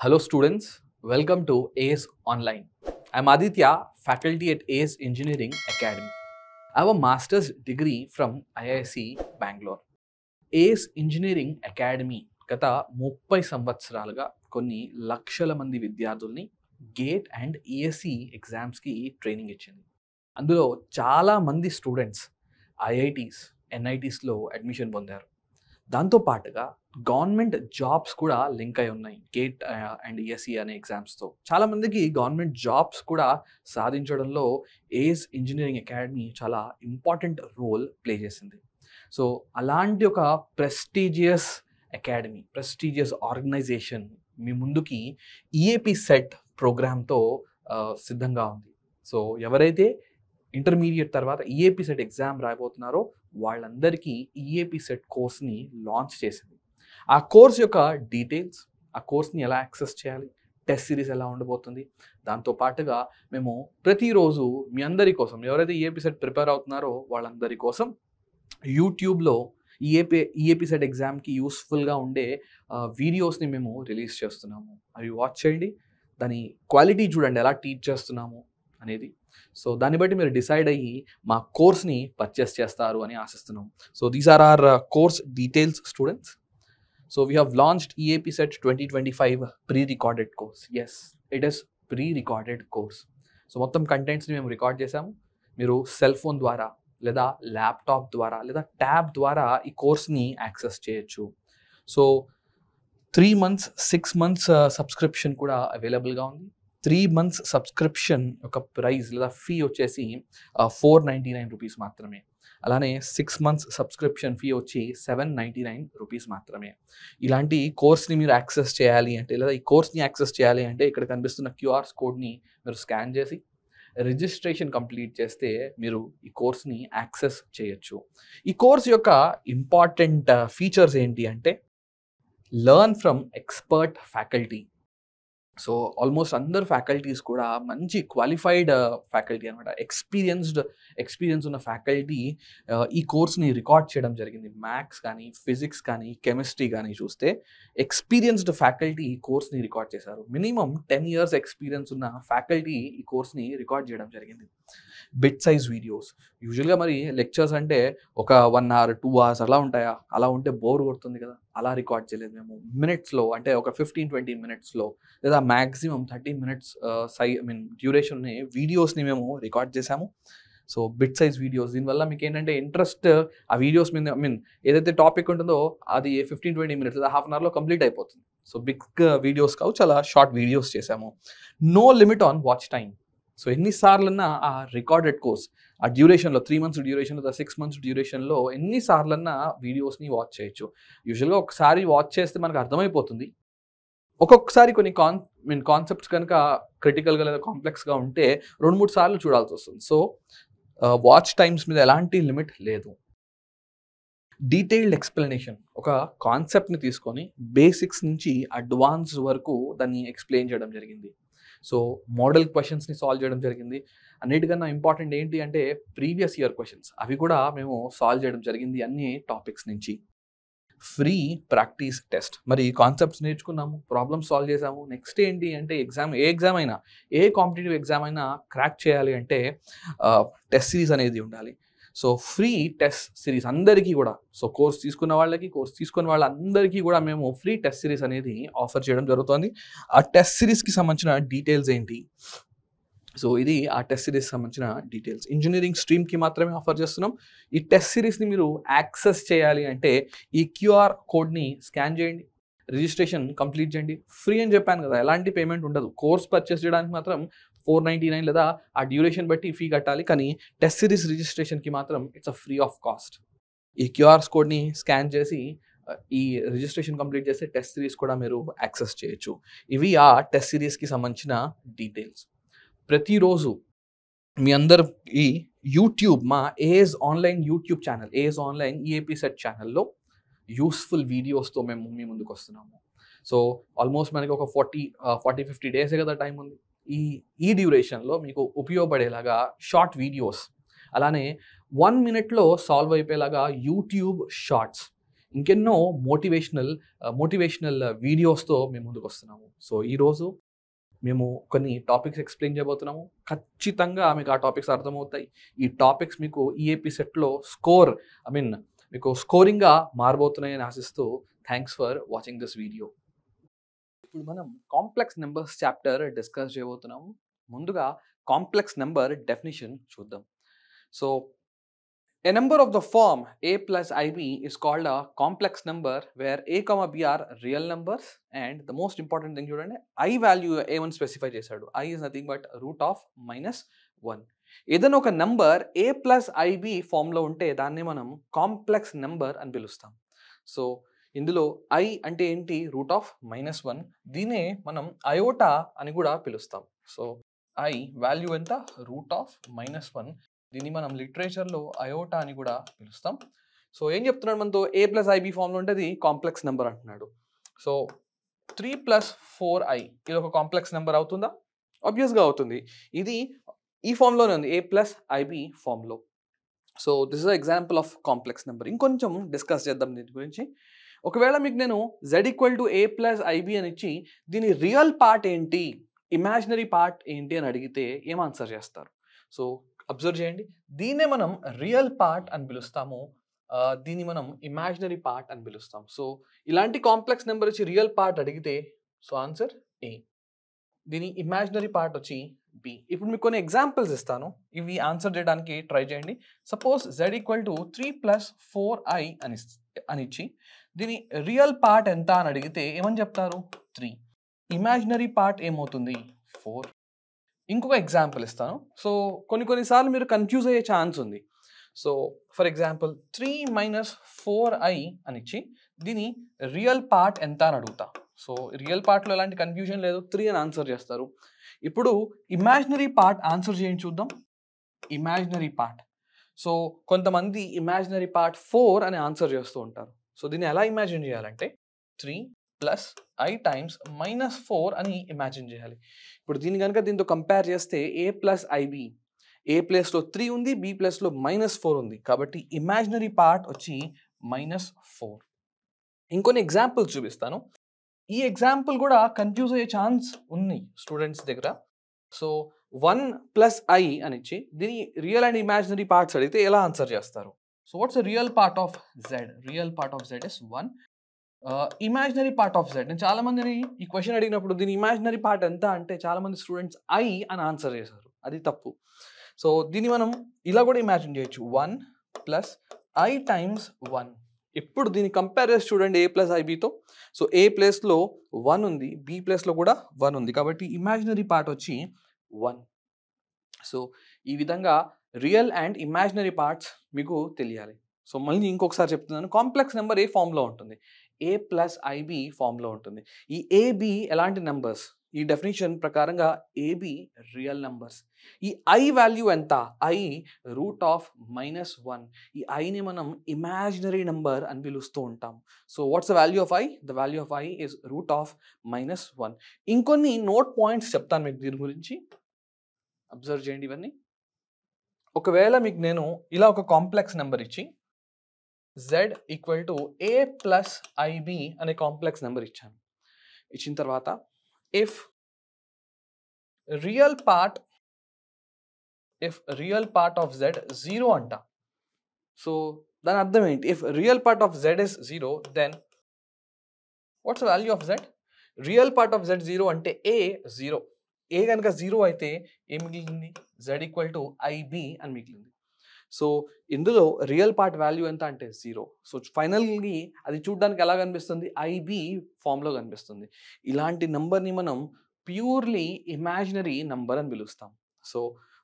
Hello students, welcome to ACE Online. I'm Aditya, faculty at ACE Engineering Academy. I have a master's degree from IIC Bangalore. ACE Engineering Academy గత 30 సంవత్సరాలుగా కొన్ని లక్షల మంది విద్యార్థుల్ని gate and ESC ఎగ్జామ్స్కి training ఇచ్చింది. అందులో చాలా మంది స్టూడెంట్స్ ఐఐటీస్, ఎన్ఐటీస్లో అడ్మిషన్ పొందారు. దాంతో పాటుగా గవర్నమెంట్ జాబ్స్ కూడా లింక్ అయి ఉన్నాయి గేట్ అండ్ ఈఎస్సి అనే ఎగ్జామ్స్తో. చాలామందికి గవర్నమెంట్ జాబ్స్ కూడా సాధించడంలో ఏస్ ఇంజనీరింగ్ అకాడమీ చాలా ఇంపార్టెంట్ రోల్ ప్లే చేసింది. సో అలాంటి ఒక ప్రెస్టీజియస్ అకాడమీ, ప్రెస్టీజియస్ ఆర్గనైజేషన్ మీ ముందుకి ఈఏపీ సెట్ ప్రోగ్రామ్తో సిద్ధంగా ఉంది. సో ఎవరైతే ఇంటర్మీడియట్ తర్వాత ఈఏపీ సెట్ ఎగ్జామ్ రాయబోతున్నారో వాళ్ళందరికీ ఈఏపీ సెట్ కోర్స్ని లాంచ్ చేసింది. ఆ కోర్స్ యొక్క డీటెయిల్స్, ఆ కోర్స్ని ఎలా యాక్సెస్ చేయాలి, టెస్ట్ సిరీస్ ఎలా ఉండబోతుంది, దాంతో పాటుగా మేము ప్రతిరోజు మీ అందరి కోసం, ఎవరైతే ఈఏపీ సెట్ ప్రిపేర్ అవుతున్నారో వాళ్ళందరి కోసం యూట్యూబ్లో ఈఏపీ సెట్ ఎగ్జామ్కి యూస్ఫుల్గా ఉండే వీడియోస్ని మేము రిలీజ్ చేస్తున్నాము. అవి వాచ్ చేయండి, దాని క్వాలిటీ చూడండి ఎలా టీచ్ చేస్తున్నాము అనేది. సో దాన్ని బట్టి మీరు డిసైడ్ అయ్యి మా కోర్స్ని పర్చేస్ చేస్తారు అని ఆశిస్తున్నాం. So these are are course details students. So we have launched EAP CET 2025 pre-recorded course. Yes, it is pre-recorded course. So మొత్తం కంటెంట్స్ని మేము రికార్డ్ చేసాము. మీరు సెల్ ఫోన్ ద్వారా లేదా ల్యాప్టాప్ ద్వారా లేదా ట్యాబ్ ద్వారా ఈ కోర్స్ని యాక్సెస్ చేయొచ్చు. సో 3 months 6 months సబ్స్క్రిప్షన్ కూడా అవైలబుల్గా ఉంది. 3 months సబ్స్క్రిప్షన్ ఒక ప్రైస్ లేదా ఫీ వచ్చేసి 499 రూపీస్ మాత్రమే. అలానే 6 months సబ్స్క్రిప్షన్ ఫీ వచ్చి 799 రూపీస్ మాత్రమే. ఇలాంటి కోర్స్ని మీరు యాక్సెస్ చేయాలి అంటే, లేదా ఈ కోర్స్ని యాక్సెస్ చేయాలి అంటే ఇక్కడ కనిపిస్తున్న క్యూఆర్ కోడ్ని మీరు స్కాన్ చేసి రిజిస్ట్రేషన్ కంప్లీట్ చేస్తే మీరు ఈ కోర్స్ని యాక్సెస్ చేయొచ్చు. ఈ కోర్స్ యొక్క ఇంపార్టెంట్ ఫీచర్స్ ఏంటి అంటే, learn from expert faculty. So almost అందరు ఫ్యాకల్టీస్ కూడా మంచి క్వాలిఫైడ్ ఫ్యాకల్టీ అనమాట, ఎక్స్పీరియన్స్ ఉన్న ఫ్యాకల్టీ ఈ కోర్స్ని రికార్డ్ చేయడం జరిగింది. మ్యాథ్స్ కానీ, ఫిజిక్స్ కానీ, కెమిస్ట్రీ కానీ చూస్తే ఎక్స్పీరియన్స్డ్ ఫ్యాకల్టీ ఈ కోర్స్ని రికార్డ్ చేశారు. మినిమం 10 years ఎక్స్పీరియన్స్ ఉన్న ఫ్యాకల్టీ ఈ కోర్స్ని రికార్డ్ చేయడం జరిగింది. బిట్ సైజ్ వీడియోస్, యూజువల్గా మరి లెక్చర్స్ అంటే ఒక 1 hour 2 hours అలా ఉంటాయా? అలా ఉంటే బోర్ కొడుతుంది కదా, అలా రికార్డ్ చేయలేదు మేము. మినిట్స్లో అంటే ఒక 15-20 minutesలో లేదా మ్యాక్సిమం 30 minutes డ్యూరేషన్ వీడియోస్ని మేము రికార్డ్ చేసాము. సో బిట్ సైజ్ వీడియోస్, దీనివల్ల మీకు ఏంటంటే ఇంట్రెస్ట్ ఆ వీడియోస్ మీద, ఏదైతే టాపిక్ ఉంటుందో అది 15-20 minutes లేదా హాఫ్ అన్ అవర్లో కంప్లీట్ అయిపోతుంది. సో బిగ్ వీడియోస్ కావు, చాలా షార్ట్ వీడియోస్ చేసాము. No limit on watch time. So ఎన్నిసార్లన్నా ఆ రికార్డెడ్ కోర్స్ ఆ డ్యూరేషన్లో 3 months డ్యూరేషన్లో లేదా 6 months డ్యూరేషన్లో ఎన్నిసార్లన్నా వీడియోస్ని వాచ్ చేయొచ్చు. యూజువల్గా ఒకసారి వాచ్ చేస్తే మనకు అర్థమైపోతుంది. ఒక్కొక్కసారి కొన్ని కాన్సెప్ట్స్ కనుక క్రిటికల్గా లేదా కాంప్లెక్స్గా ఉంటే 2-3 సార్లు చూడాల్సి వస్తుంది. సో వాచ్ టైమ్స్ మీద ఎలాంటి లిమిట్ లేదు. డీటెయిల్డ్ ఎక్స్ప్లెనేషన్, ఒక కాన్సెప్ట్ని తీసుకొని బేసిక్స్ నుంచి అడ్వాన్స్ వరకు దాన్ని ఎక్స్ప్లెయిన్ చేయడం జరిగింది. సో మోడల్ క్వశ్చన్స్ని సాల్వ్ చేయడం జరిగింది. అన్నిటికన్నా ఇంపార్టెంట్ ఏంటి అంటే ప్రీవియస్ ఇయర్ క్వశ్చన్స్, అవి కూడా మేము సాల్వ్ చేయడం జరిగింది అన్ని టాపిక్స్ నుంచి. ఫ్రీ ప్రాక్టీస్ టెస్ట్, మరి కాన్సెప్ట్స్ నేర్చుకున్నాము, ప్రాబ్లమ్స్ సాల్వ్ చేసాము. నెక్స్ట్ ఏంటి అంటే ఏ ఎగ్జామ్ అయినా, ఏ కాంపిటేటివ్ ఎగ్జామ్ అయినా క్రాక్ చేయాలి అంటే టెస్ట్ సిరీస్ అనేది ఉండాలి. సో ఫ్రీ టెస్ట్ సిరీస్ అందరికీ కూడా, సో కోర్స్ తీసుకున్న వాళ్ళకి, కోర్స్ తీసుకున్న వాళ్ళందరికీ కూడా మేము ఫ్రీ టెస్ట్ సిరీస్ అనేది ఆఫర్ చేయడం జరుగుతుంది. ఆ టెస్ట్ సిరీస్కి సంబంధించిన డీటెయిల్స్ ఏంటి? సో ఇది ఆ టెస్ట్ సిరీస్ సంబంధించిన డీటెయిల్స్. ఇంజనీరింగ్ స్ట్రీమ్కి మాత్రమే ఆఫర్ చేస్తున్నాం. ఈ టెస్ట్ సిరీస్ని మీరు యాక్సెస్ చేయాలి అంటే ఈ క్యూఆర్ కోడ్ని స్కాన్ చేయండి, రిజిస్ట్రేషన్ కంప్లీట్ చేయండి. ఫ్రీ అని చెప్పాను కదా, ఎలాంటి పేమెంట్ ఉండదు. కోర్స్ పర్చేస్ చేయడానికి మాత్రం 499 లేదా ఆ డ్యూరేషన్ బట్టి ఫీ కట్టాలి, కానీ టెస్ట్ సిరీస్ రిజిస్ట్రేషన్కి మాత్రం ఇట్స్ ఫ్రీ ఆఫ్ కాస్ట్. ఈ క్యూఆర్ కోడ్ని స్కాన్ చేసి ఈ రిజిస్ట్రేషన్ కంప్లీట్ చేస్తే టెస్ట్ సిరీస్ కూడా మీరు యాక్సెస్ చేయొచ్చు. ఇవి ఆ టెస్ట్ సిరీస్కి సంబంధించిన డీటెయిల్స్. ప్రతిరోజు మీ అందరికి యూట్యూబ్, మా AS online YouTube channel, AS online EAP CET ఛానల్లో యూస్ఫుల్ వీడియోస్తో మేము మీ ముందుకు వస్తున్నాము. సో ఆల్మోస్ట్ మనకి ఒక 40-50 days కదా టైం ఉంది. ఈ డ్యూరేషన్లో మీకు ఉపయోగపడేలాగా షార్ట్ వీడియోస్, అలానే 1 minute సాల్వ్ అయిపోయేలాగా యూట్యూబ్ షార్ట్స్, ఇంకెన్నో మోటివేషనల్ వీడియోస్తో మేము ముందుకు వస్తున్నాము. సో ఈరోజు మేము కొన్ని టాపిక్స్ ఎక్స్ప్లెయిన్ చేయబోతున్నాము. ఖచ్చితంగా మీకు ఆ టాపిక్స్ అర్థమవుతాయి. ఈ టాపిక్స్ మీకు ఈఏపీ సెట్లో మీకు స్కోరింగ్గా మారబోతున్నాయని ఆశిస్తూ thanks for watching this video. ఇప్పుడు మనం కాంప్లెక్స్ నెంబర్స్ చాప్టర్ డిస్కస్ చేయబోతున్నాము. ముందుగా కాంప్లెక్స్ నెంబర్ డెఫినిషన్ చూద్దాం. So a number of the form a plus ib is called a complex number where a comma b are real numbers, and the most important thing చూడండి, I value a1 specify చేశాడు. I is nothing but root of -1. ఏదైనా ఒక number a plus ib ఫామ్లో ఉంటే దాన్ని మనం complex number అని పిలుస్తాం. సో ఇందులో i అంటే ఏంటి? Root of -1. దీనే మనం అయోటా అని కూడా పిలుస్తాం. సో i వాల్యూ ఎంత? Root of -1. దీన్ని మనం లిటరేచర్లో అయోటా అని కూడా పిలుస్తాం. సో ఏం చెప్తున్నాడు మనతో? a ప్లస్ ఐబీ ఫామ్లో ఉంటే అది కాంప్లెక్స్ నెంబర్ అంటున్నాడు. సో 3 + 4i ఇది ఒక కాంప్లెక్స్ నెంబర్ అవుతుందా? ఆబ్వియస్గా అవుతుంది. ఇది ఈ ఫామ్లోనే ఉంది, a ప్లస్ ఐబీ ఫామ్లో. So this is example of complex number. ఇంకొంచెం డిస్కస్ చేద్దాం దీని గురించి. ఒకవేళ మీకు నేను z = a ప్లస్ ఐబీ అని ఇచ్చి దీని రియల్ పార్ట్ ఏంటి, ఇమాజినరీ పార్ట్ ఏంటి అని అడిగితే ఏం ఆన్సర్ చేస్తారు? సో అబ్జర్వ్ చేయండి, దీన్నే మనం రియల్ పార్ట్ అని పిలుస్తాము, దీన్ని మనం ఇమాజినరీ పార్ట్ అని పిలుస్తాం. సో ఇలాంటి కాంప్లెక్స్ నెంబర్ వచ్చి రియల్ పార్ట్ అడిగితే సో ఆన్సర్ ఏ, దీని ఇమాజినరీ పార్ట్ వచ్చి బి. ఇప్పుడు మీకు కొన్ని ఎగ్జాంపుల్స్ ఇస్తాను, ఇవి ఆన్సర్ చేయడానికి ట్రై చేయండి. సపోజ్ z = 3 + 4i అని ఇచ్చి దీని రియల్ పార్ట్ ఎంత అని అడిగితే ఏమని చెప్తారు? 3. ఇమాజినరీ పార్ట్ ఏమవుతుంది? 4. ఇంకొక ఎగ్జాంపుల్ ఇస్తాను. సో కొన్నిసార్లు మీరు కన్ఫ్యూజ్ అయ్యే ఛాన్స్ ఉంది. సో ఫర్ ఎగ్జాంపుల్ 3 - 4i అని ఇచ్చి దీని రియల్ పార్ట్ ఎంత అని అడుగుతా. సో రియల్ పార్ట్లో ఎలాంటి కన్ఫ్యూజన్ లేదు, 3 అని ఆన్సర్ చేస్తారు. ఇప్పుడు ఇమాజినరీ పార్ట్ ఆన్సర్ చేయండి చూద్దాం. ఇమాజినరీ పార్ట్, సో కొంతమంది ఇమాజినరీ పార్ట్ 4 అని ఆన్సర్ చేస్తూ ఉంటారు. సో దీన్ని ఎలా ఇమాజిన్ చేయాలంటే 3 + i × -4 అని ఇమాజిన్ చేయాలి. ఇప్పుడు దీన్ని కనుక దీంతో కంపేర్ చేస్తే a ప్లస్ ఐబీ, ఏ ప్లేస్లో 3 ఉంది, బి ప్లేస్లో -4 ఉంది, కాబట్టి ఇమాజినరీ పార్ట్ వచ్చి -4. ఇంకొన్ని ఎగ్జాంపుల్స్ చూపిస్తాను. ఈ ఎగ్జాంపుల్ కూడా కన్ఫ్యూజ్ అయ్యే ఛాన్స్ ఉంది స్టూడెంట్స్ దగ్గర. సో 1 + i అని ఇచ్చి దీని రియల్ అండ్ ఇమాజినరీ పార్ట్స్ అడిగితే ఎలా ఆన్సర్ చేస్తారు? So what's real part of z? Real part of z is 1. Imaginary part of z, నేను చాలా మందిని ఈ క్వశ్చన్ అడిగినప్పుడు దీని ఇమాజినరీ పార్ట్ ఎంత అంటే చాలా మంది స్టూడెంట్స్ i అని ఆన్సర్ చేశారు, అది తప్పు. సో దీన్ని మనం ఇలా కూడా ఇమాజిన్ చేయొచ్చు, 1 + i × 1. ఇప్పుడు దీన్ని కంపేర్ చేసి చూడండి a ప్లస్ ఐబీతో. సో ఏ ప్లేస్లో 1 ఉంది, బి ప్లేస్లో కూడా 1 ఉంది, కాబట్టి ఇమాజినరీ పార్ట్ వచ్చి 1. సో ఈ విధంగా రియల్ అండ్ ఇమాజినరీ పార్ట్స్ మీకు తెలియాలి. సో మళ్ళీ ఇంకొకసారి చెప్తున్నాను, కాంప్లెక్స్ నెంబర్ ఏ ఫామ్లో ఉంటుంది? a ప్లస్ ఐబీ ఫామ్లో ఉంటుంది. ఈ ఏబి ఎలాంటి నెంబర్స్? ఈ డెఫినేషన్ ప్రకారంగా ఏబి రియల్ నెంబర్స్. ఈ ఐ వాల్యూ ఎంత? I root of -1. ఈ ఐని మనం ఇమాజినరీ నెంబర్ అని పిలుస్తూ ఉంటాం. So what's the value of I? The value of I is root of -1. ఇంకొన్ని నోట్ పాయింట్స్ చెప్తాను మీకు దీని గురించి, అబ్జర్వ్ చేయండి ఇవన్నీ. ఒకవేళ మీకు నేను ఇలా ఒక కాంప్లెక్స్ నెంబర్ ఇచ్చి z = a ప్లస్ ఐబీ అనే కాంప్లెక్స్ నెంబర్ ఇచ్చాను. ఇచ్చిన తర్వాత if real part of z 0 అంట. సో దాని అర్థం ఏంటి? If real part of z is 0, then what's the value of z? Real part of z 0 అంటే a 0. a కనుక 0 అయితే ఏం మిగిలింది? z = ib అని మిగిలింది. సో ఇందులో రియల్ పార్ట్ వాల్యూ ఎంత అంటే 0. సో ఫైనల్గా అది చూడడానికి ఎలా కనిపిస్తుంది? ఐబీ ఫామ్లో కనిపిస్తుంది. ఇలాంటి నెంబర్ని మనం ప్యూర్లీ ఇమాజినరీ నెంబర్ అని పిలుస్తాం. సో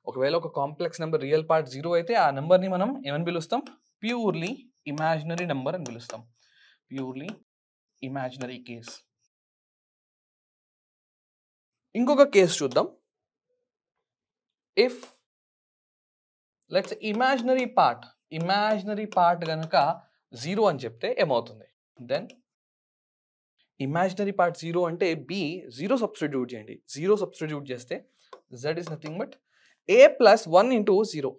ఒకవేళ ఒక కాంప్లెక్స్ నెంబర్ రియల్ పార్ట్ 0 అయితే ఆ నెంబర్ని మనం ఏమని పిలుస్తాం? ప్యూర్లీ ఇమాజినరీ నెంబర్ అని పిలుస్తాం. Purely imaginary case. ఇంకొక కేసు చూద్దాం. ఇఫ్ లెట్స్ ఇమాజినరీ పార్ట్ కనుక 0 అని చెప్తే ఏమవుతుంది? దెన్ ఇమాజినరీ పార్ట్ 0 అంటే బి 0 సబ్స్టిట్యూట్ చేయండి. 0 సబ్స్టిట్యూట్ చేస్తే z is nothing but a + 1 × 0.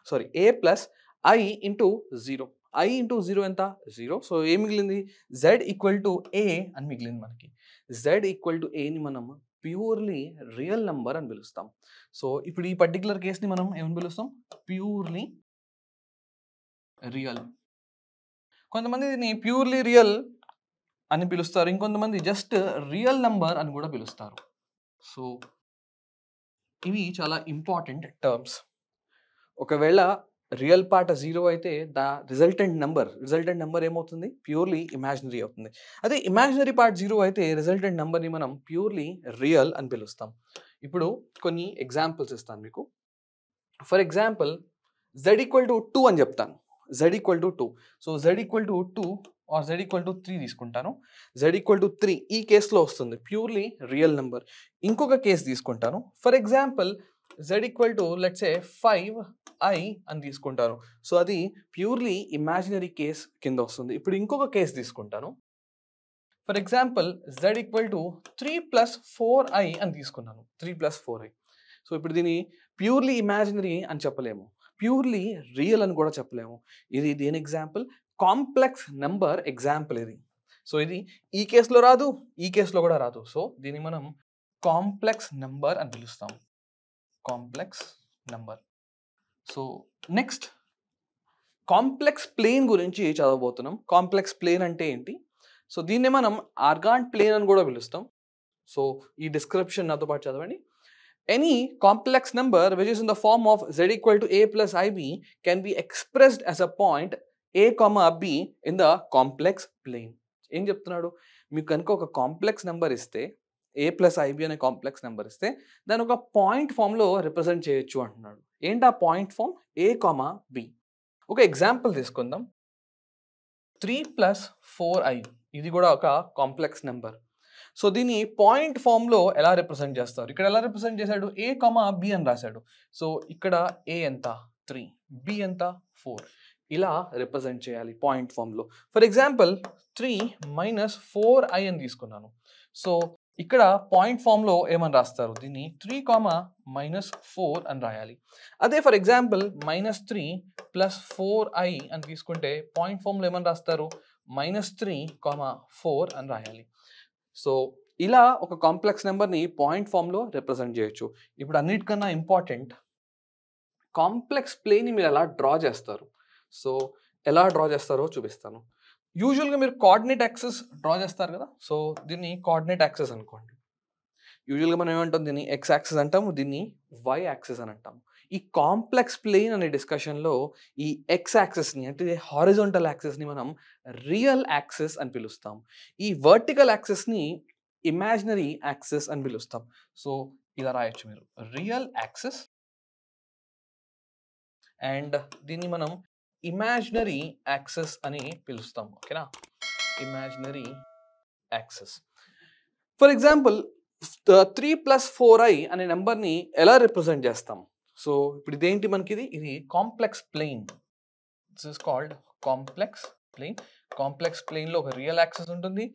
Sorry, a + i × 0. I into 0 ఎంత 0. సో ఏం మిగిలింది z ఈక్వల్ టు a అని మిగిలింది మనకి. z ఈక్వల్ టు a ని మనం ప్యూర్లీ రియల్ నెంబర్ అని పిలుస్తాం. సో ఇప్పుడు ఈ పర్టికులర్ కేస్ని మనం ఏమని పిలుస్తాం ప్యూర్లీ రియల్. కొంతమంది దీన్ని ప్యూర్లీ రియల్ అని పిలుస్తారు, ఇంకొంతమంది జస్ట్ రియల్ నెంబర్ అని కూడా పిలుస్తారు. సో ఇవి చాలా ఇంపార్టెంట్ టర్మ్స్. ఒకవేళ రియల్ పార్ట్ 0 అయితే రిజల్టెంట్ నెంబర్ ఏమవుతుంది ప్యూర్లీ ఇమాజినరీ అవుతుంది. అదే ఇమాజినరీ పార్ట్ 0 అయితే రిజల్టెంట్ నెంబర్ని మనం ప్యూర్లీ రియల్ అని పిలుస్తాం. ఇప్పుడు కొన్ని ఎగ్జాంపుల్స్ ఇస్తాను మీకు. For example z equal to 2 అని చెప్తాను. z equal to 2. So z equal to 2 or z equal to 3 తీసుకుంటాను. z ఈక్వల్ టు 3 ఈ కేసులో వస్తుంది ప్యూర్లీ రియల్ నెంబర్. ఇంకొక కేసు తీసుకుంటాను. For example z equal to let's say 5i అని తీసుకుంటాను. సో అది ప్యూర్లీ ఇమాజినరీ కేస్ కింద వస్తుంది. ఇప్పుడు ఇంకొక కేసు తీసుకుంటాను. For example z equal to 3 plus 4i అని తీసుకున్నాను. 3 ప్లస్ 4i. సో ఇప్పుడు దీన్ని ప్యూర్లీ ఇమాజినరీ అని చెప్పలేము, ప్యూర్లీ రియల్ అని కూడా చెప్పలేము. ఇది దేని ఎగ్జాంపుల్ కాంప్లెక్స్ నెంబర్ ఎగ్జాంపుల్ ఇది. సో ఇది ఈ కేసులో రాదు, ఈ కేసులో కూడా రాదు. సో దీన్ని మనం కాంప్లెక్స్ నెంబర్ అని పిలుస్తాం, complex number. So next complex plane గురించి చదవబోతున్నాం. కాంప్లెక్స్ ప్లేన్ అంటే ఏంటి? సో దీన్ని మనం ఆర్గాన్ ప్లేన్ అని కూడా పిలుస్తాం. సో ఈ డిస్క్రిప్షన్ నాతో పాటు చదవండి. Any complex number which is in the form of z equal to a plus ib can be expressed as a point a comma b in the complex plane. ఏం చెప్తున్నాడు? మీకు కనుక ఒక కాంప్లెక్స్ నెంబర్ ఇస్తే a plus IB అనే complex number ఇస్తే దాని ఒక పాయింట్ ఫామ్లో రిప్రజెంట్ చేయొచ్చు అంటున్నాడు. ఏంటి ఆ point form? a comma b. ఒక ఎగ్జాంపుల్ తీసుకుందాం. 3 ప్లస్ 4i ఇది కూడా ఒక కాంప్లెక్స్ నెంబర్. సో దీన్ని పాయింట్ ఫామ్లో ఎలా రిప్రజెంట్ చేస్తారు? ఇక్కడ ఎలా రిప్రజెంట్ చేశాడు? a కామా b అని రాశాడు. సో ఇక్కడ a ఎంత 3, b ఎంత 4, ఇలా రిప్రజెంట్ చేయాలి పాయింట్ ఫామ్లో. ఫర్ ఎగ్జాంపుల్ 3 మైనస్ 4i అని తీసుకున్నాను. సో ఇక్కడ పాయింట్ ఫామ్లో ఏమని రాస్తారు? దీన్ని 3 కామా మైనస్ 4 అని రాయాలి. అదే for example minus 3 plus 4i అని తీసుకుంటే పాయింట్ ఫామ్లో ఏమని రాస్తారు? మైనస్ 3 కామా 4 అని రాయాలి. సో ఇలా ఒక కాంప్లెక్స్ నెంబర్ని పాయింట్ ఫామ్లో రిప్రజెంట్ చేయొచ్చు. ఇప్పుడు అన్నిటికన్నా ఇంపార్టెంట్ కాంప్లెక్స్ ప్లేన్ని మీరు ఎలా డ్రా చేస్తారు. సో ఎలా డ్రా చేస్తారో చూపిస్తాను. యూజువల్గా మీరు కోఆర్డినేట్ యాక్సెస్ డ్రా చేస్తారు కదా. సో దీన్ని కోఆర్డినేట్ యాక్సెస్ అనుకోండి. యూజువల్గా మనం ఏమంటాం? దీన్ని ఎక్స్ యాక్సెస్ అంటాము, దీన్ని వై యాక్సెస్ అని అంటాము. ఈ కాంప్లెక్స్ ప్లేన్ అనే డిస్కషన్లో ఈ ఎక్స్ యాక్సెస్ని అంటే హారిజాంటల్ యాక్సెస్ని మనం రియల్ యాక్సెస్ అని పిలుస్తాం. ఈ వర్టికల్ యాక్సెస్ని ఇమాజినరీ యాక్సెస్ అని పిలుస్తాం. సో ఇలా రాయొచ్చు మీరు రియల్ యాక్సెస్ అండ్ దీన్ని మనం ఇమాజినరీ యాక్సెస్ అని పిలుస్తాం. ఓకేనా? Imaginary access. For example 3 plus 4i అనే నెంబర్ని ఎలా రిప్రజెంట్ చేస్తాం? సో ఇప్పుడు ఇదేంటి మనకి? ఇది complex plane. This is called complex plane. Complex ప్లేన్లో ఒక రియల్ యాక్సెస్ ఉంటుంది,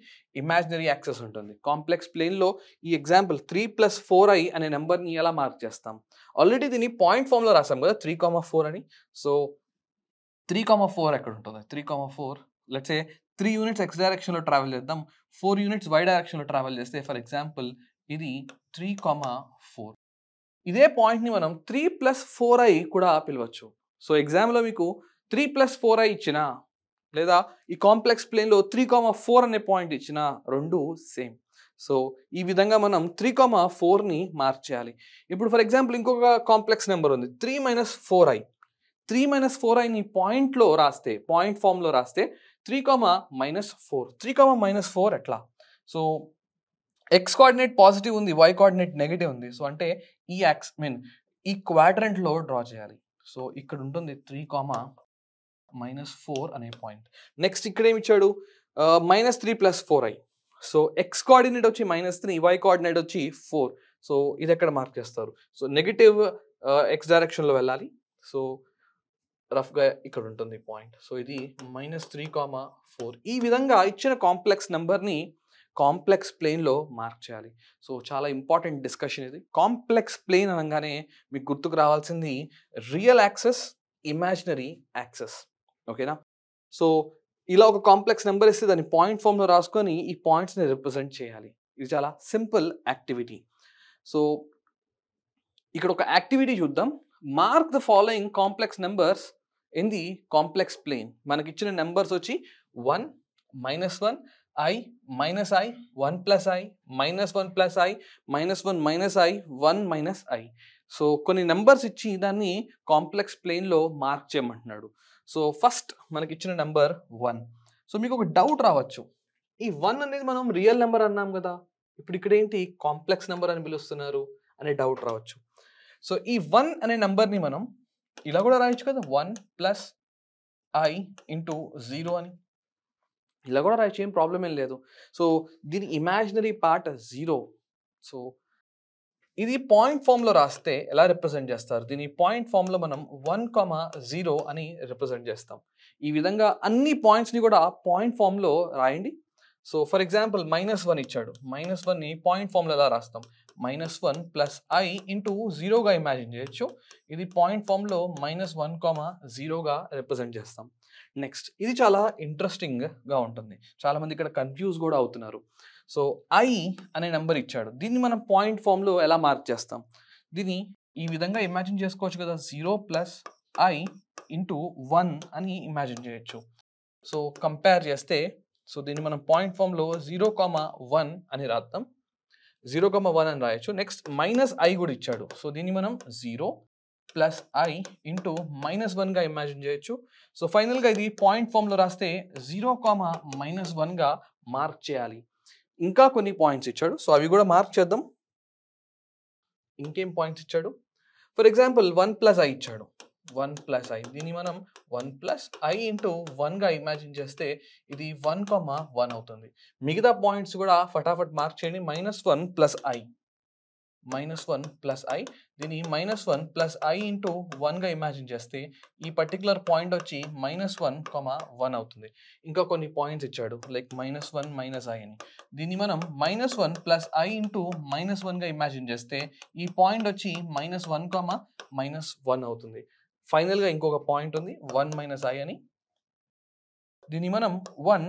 ఇమాజినరీ యాక్సెస్ ఉంటుంది. కాంప్లెక్స్ ప్లేన్లో ఈ ఎగ్జాంపుల్ 3 ప్లస్ 4i అనే నెంబర్ని ఎలా మార్క్ చేస్తాం? ఆల్రెడీ దీన్ని పాయింట్ ఫామ్లో రాసాం కదా 3,4 అని. సో 3,4 ఎక్కడ ఉంటుంది? 3,4 లెట్స్ సే 3 యూనిట్స్ ఎక్స్ డైరెక్షన్లో ట్రావెల్ చేద్దాం, 4 యూనిట్స్ వై డైరెక్షన్లో ట్రావెల్ చేస్తే ఫర్ ఎగ్జాంపుల్ ఇది 3,4. ఇదే పాయింట్ని మనం 3 ప్లస్ 4i కూడా పిలవచ్చు. సో ఎగ్జామ్లో మీకు 3 ప్లస్ 4i ఇచ్చినా లేదా ఈ కాంప్లెక్స్ ప్లేన్లో 3,4 అనే పాయింట్ ఇచ్చినా రెండు సేమ్. సో ఈ విధంగా మనం 3,4ని మార్క్ చేయాలి. ఇప్పుడు ఫర్ ఎగ్జాంపుల్ ఇంకొక కాంప్లెక్స్ నెంబర్ ఉంది 3 మైనస్ 4i. 3 మైనస్ 4iని పాయింట్లో రాస్తే, పాయింట్ ఫామ్లో రాస్తే 3, మైనస్ 4. 3, మైనస్ 4 ఎట్లా? సో ఎక్స్ కోఆర్డినేట్ పాజిటివ్ ఉంది, వై కోఆర్డినేట్ నెగిటివ్ ఉంది. సో అంటే ఈ ఈ క్వాడ్రంట్లో డ్రా చేయాలి. సో ఇక్కడ ఉంటుంది 3, మైనస్ 4 అనే పాయింట్. నెక్స్ట్ ఇక్కడ ఏమి ఇచ్చాడు? Minus 3 plus 4i. So X coordinate వచ్చి మైనస్ 3, వై కోఆర్డినేట్ వచ్చి 4. సో ఇది ఎక్కడ మార్క్ చేస్తారు? సో నెగిటివ్ ఎక్స్ డైరెక్షన్లో వెళ్ళాలి. సో రఫ్గా ఇక్కడ ఉంటుంది పాయింట్. సో ఇది మైనస్ 3, 4. ఈ విధంగా ఇచ్చిన కాంప్లెక్స్ నెంబర్ని కాంప్లెక్స్ ప్లేన్లో మార్క్ చేయాలి. సో చాలా ఇంపార్టెంట్ డిస్కషన్ ఇది. కాంప్లెక్స్ ప్లేన్ అనగానే మీకు గుర్తుకు రావాల్సింది రియల్ యాక్సెస్, ఇమాజినరీ యాక్సెస్. ఓకేనా? సో ఇలా ఒక కాంప్లెక్స్ నెంబర్ ఇస్తే దాన్ని పాయింట్ ఫామ్లో రాసుకొని ఈ పాయింట్స్ని రిప్రజెంట్ చేయాలి. ఇది చాలా సింపుల్ యాక్టివిటీ. సో ఇక్కడ ఒక యాక్టివిటీ చూద్దాం. Mark the following complex numbers in the complex plane. మనకి ఇచ్చిన నెంబర్స్ వచ్చి 1, -1, I, -I, 1 + I, -1 + I, -1 - I, 1 - I. So కొన్ని నెంబర్స్ ఇచ్చి దాన్ని కాంప్లెక్స్ ప్లేన్లో మార్క్ చేయమంటున్నాడు. సో ఫస్ట్ మనకి ఇచ్చిన నెంబర్ 1. సో మీకు ఒక డౌట్ రావచ్చు, ఈ 1 అనేది మనం రియల్ నెంబర్ అన్నాం కదా, ఇప్పుడు ఇక్కడ ఏంటి కాంప్లెక్స్ నెంబర్ అని పిలుస్తున్నారు అనే డౌట్ రావచ్చు. సో ఈ 1 అనే నెంబర్ని మనం ఇలా కూడా రాయొచ్చు కదా, 1 + I × 0 అని ఇలా కూడా రాయొచ్చు, ఏం ప్రాబ్లం ఏం లేదు. సో దీని ఇమాజినరీ పార్ట్ 0. సో ఇది పాయింట్ ఫామ్లో రాస్తే ఎలా రిప్రజెంట్ చేస్తారు? దీని పాయింట్ ఫామ్లో మనం 1, 0 అని రిప్రజెంట్ చేస్తాం. ఈ విధంగా అన్ని పాయింట్స్ని కూడా పాయింట్ ఫామ్లో రాయండి. సో ఫర్ ఎగ్జాంపుల్ -1 ఇచ్చాడు, -1ని పాయింట్ ఫామ్లో ఎలా రాస్తాం? -1 + I × 0గా ఇమాజిన్ చేయొచ్చు. ఇది పాయింట్ ఫామ్లో -1, 0గా రిప్రజెంట్ చేస్తాం. నెక్స్ట్ ఇది చాలా ఇంట్రెస్టింగ్గా ఉంటుంది, చాలామంది ఇక్కడ కన్ఫ్యూజ్ కూడా అవుతున్నారు. సో I అనే నెంబర్ ఇచ్చాడు, దీన్ని మనం పాయింట్ ఫామ్లో ఎలా మార్క్ చేస్తాం? దీన్ని ఈ విధంగా ఇమాజిన్ చేసుకోవచ్చు కదా, 0 + I × 1 అని ఇమాజిన్ చేయొచ్చు. సో కంపేర్ చేస్తే, సో దీన్ని మనం పాయింట్ ఫామ్లో 0, 1 అని రాద్దాం. 0, 1 అని రాయొచ్చు. నెక్స్ట్ -I కూడా ఇచ్చాడు, సో దీన్ని మనం 0 + I × -1గా ఇమాజిన్ చేయొచ్చు. సో ఫైనల్గా ఇది పాయింట్ ఫామ్లో రాస్తే 0, -1గా మార్క్ చేయాలి. ఇంకా కొన్ని పాయింట్స్ ఇచ్చాడు, సో అవి కూడా మార్క్ చేద్దాం. ఇంకేం పాయింట్స్ ఇచ్చాడు? ఫర్ ఎగ్జాంపుల్ 1 + I ఇచ్చాడు, 1 + I, దీన్ని మనం 1 + I × 1గా ఇమాజిన్ చేస్తే ఇది 1, 1 అవుతుంది. మిగతా పాయింట్స్ కూడా ఫటాఫట్ మార్క్ చేయండి. -1 + I, -1 + I, దీన్ని -1 + I × 1గా ఇమాజిన్ చేస్తే ఈ పర్టికులర్ పాయింట్ వచ్చి -1, 1 అవుతుంది. ఇంకా కొన్ని పాయింట్స్ ఇచ్చాడు లైక్ -1 - I అని, దీన్ని మనం -1 + I × -1గా ఇమాజిన్ చేస్తే ఈ పాయింట్ వచ్చి -1, -1 అవుతుంది. ఫైనల్గా ఇంకొక పాయింట్ ఉంది 1 - I అని, దీన్ని మనం 1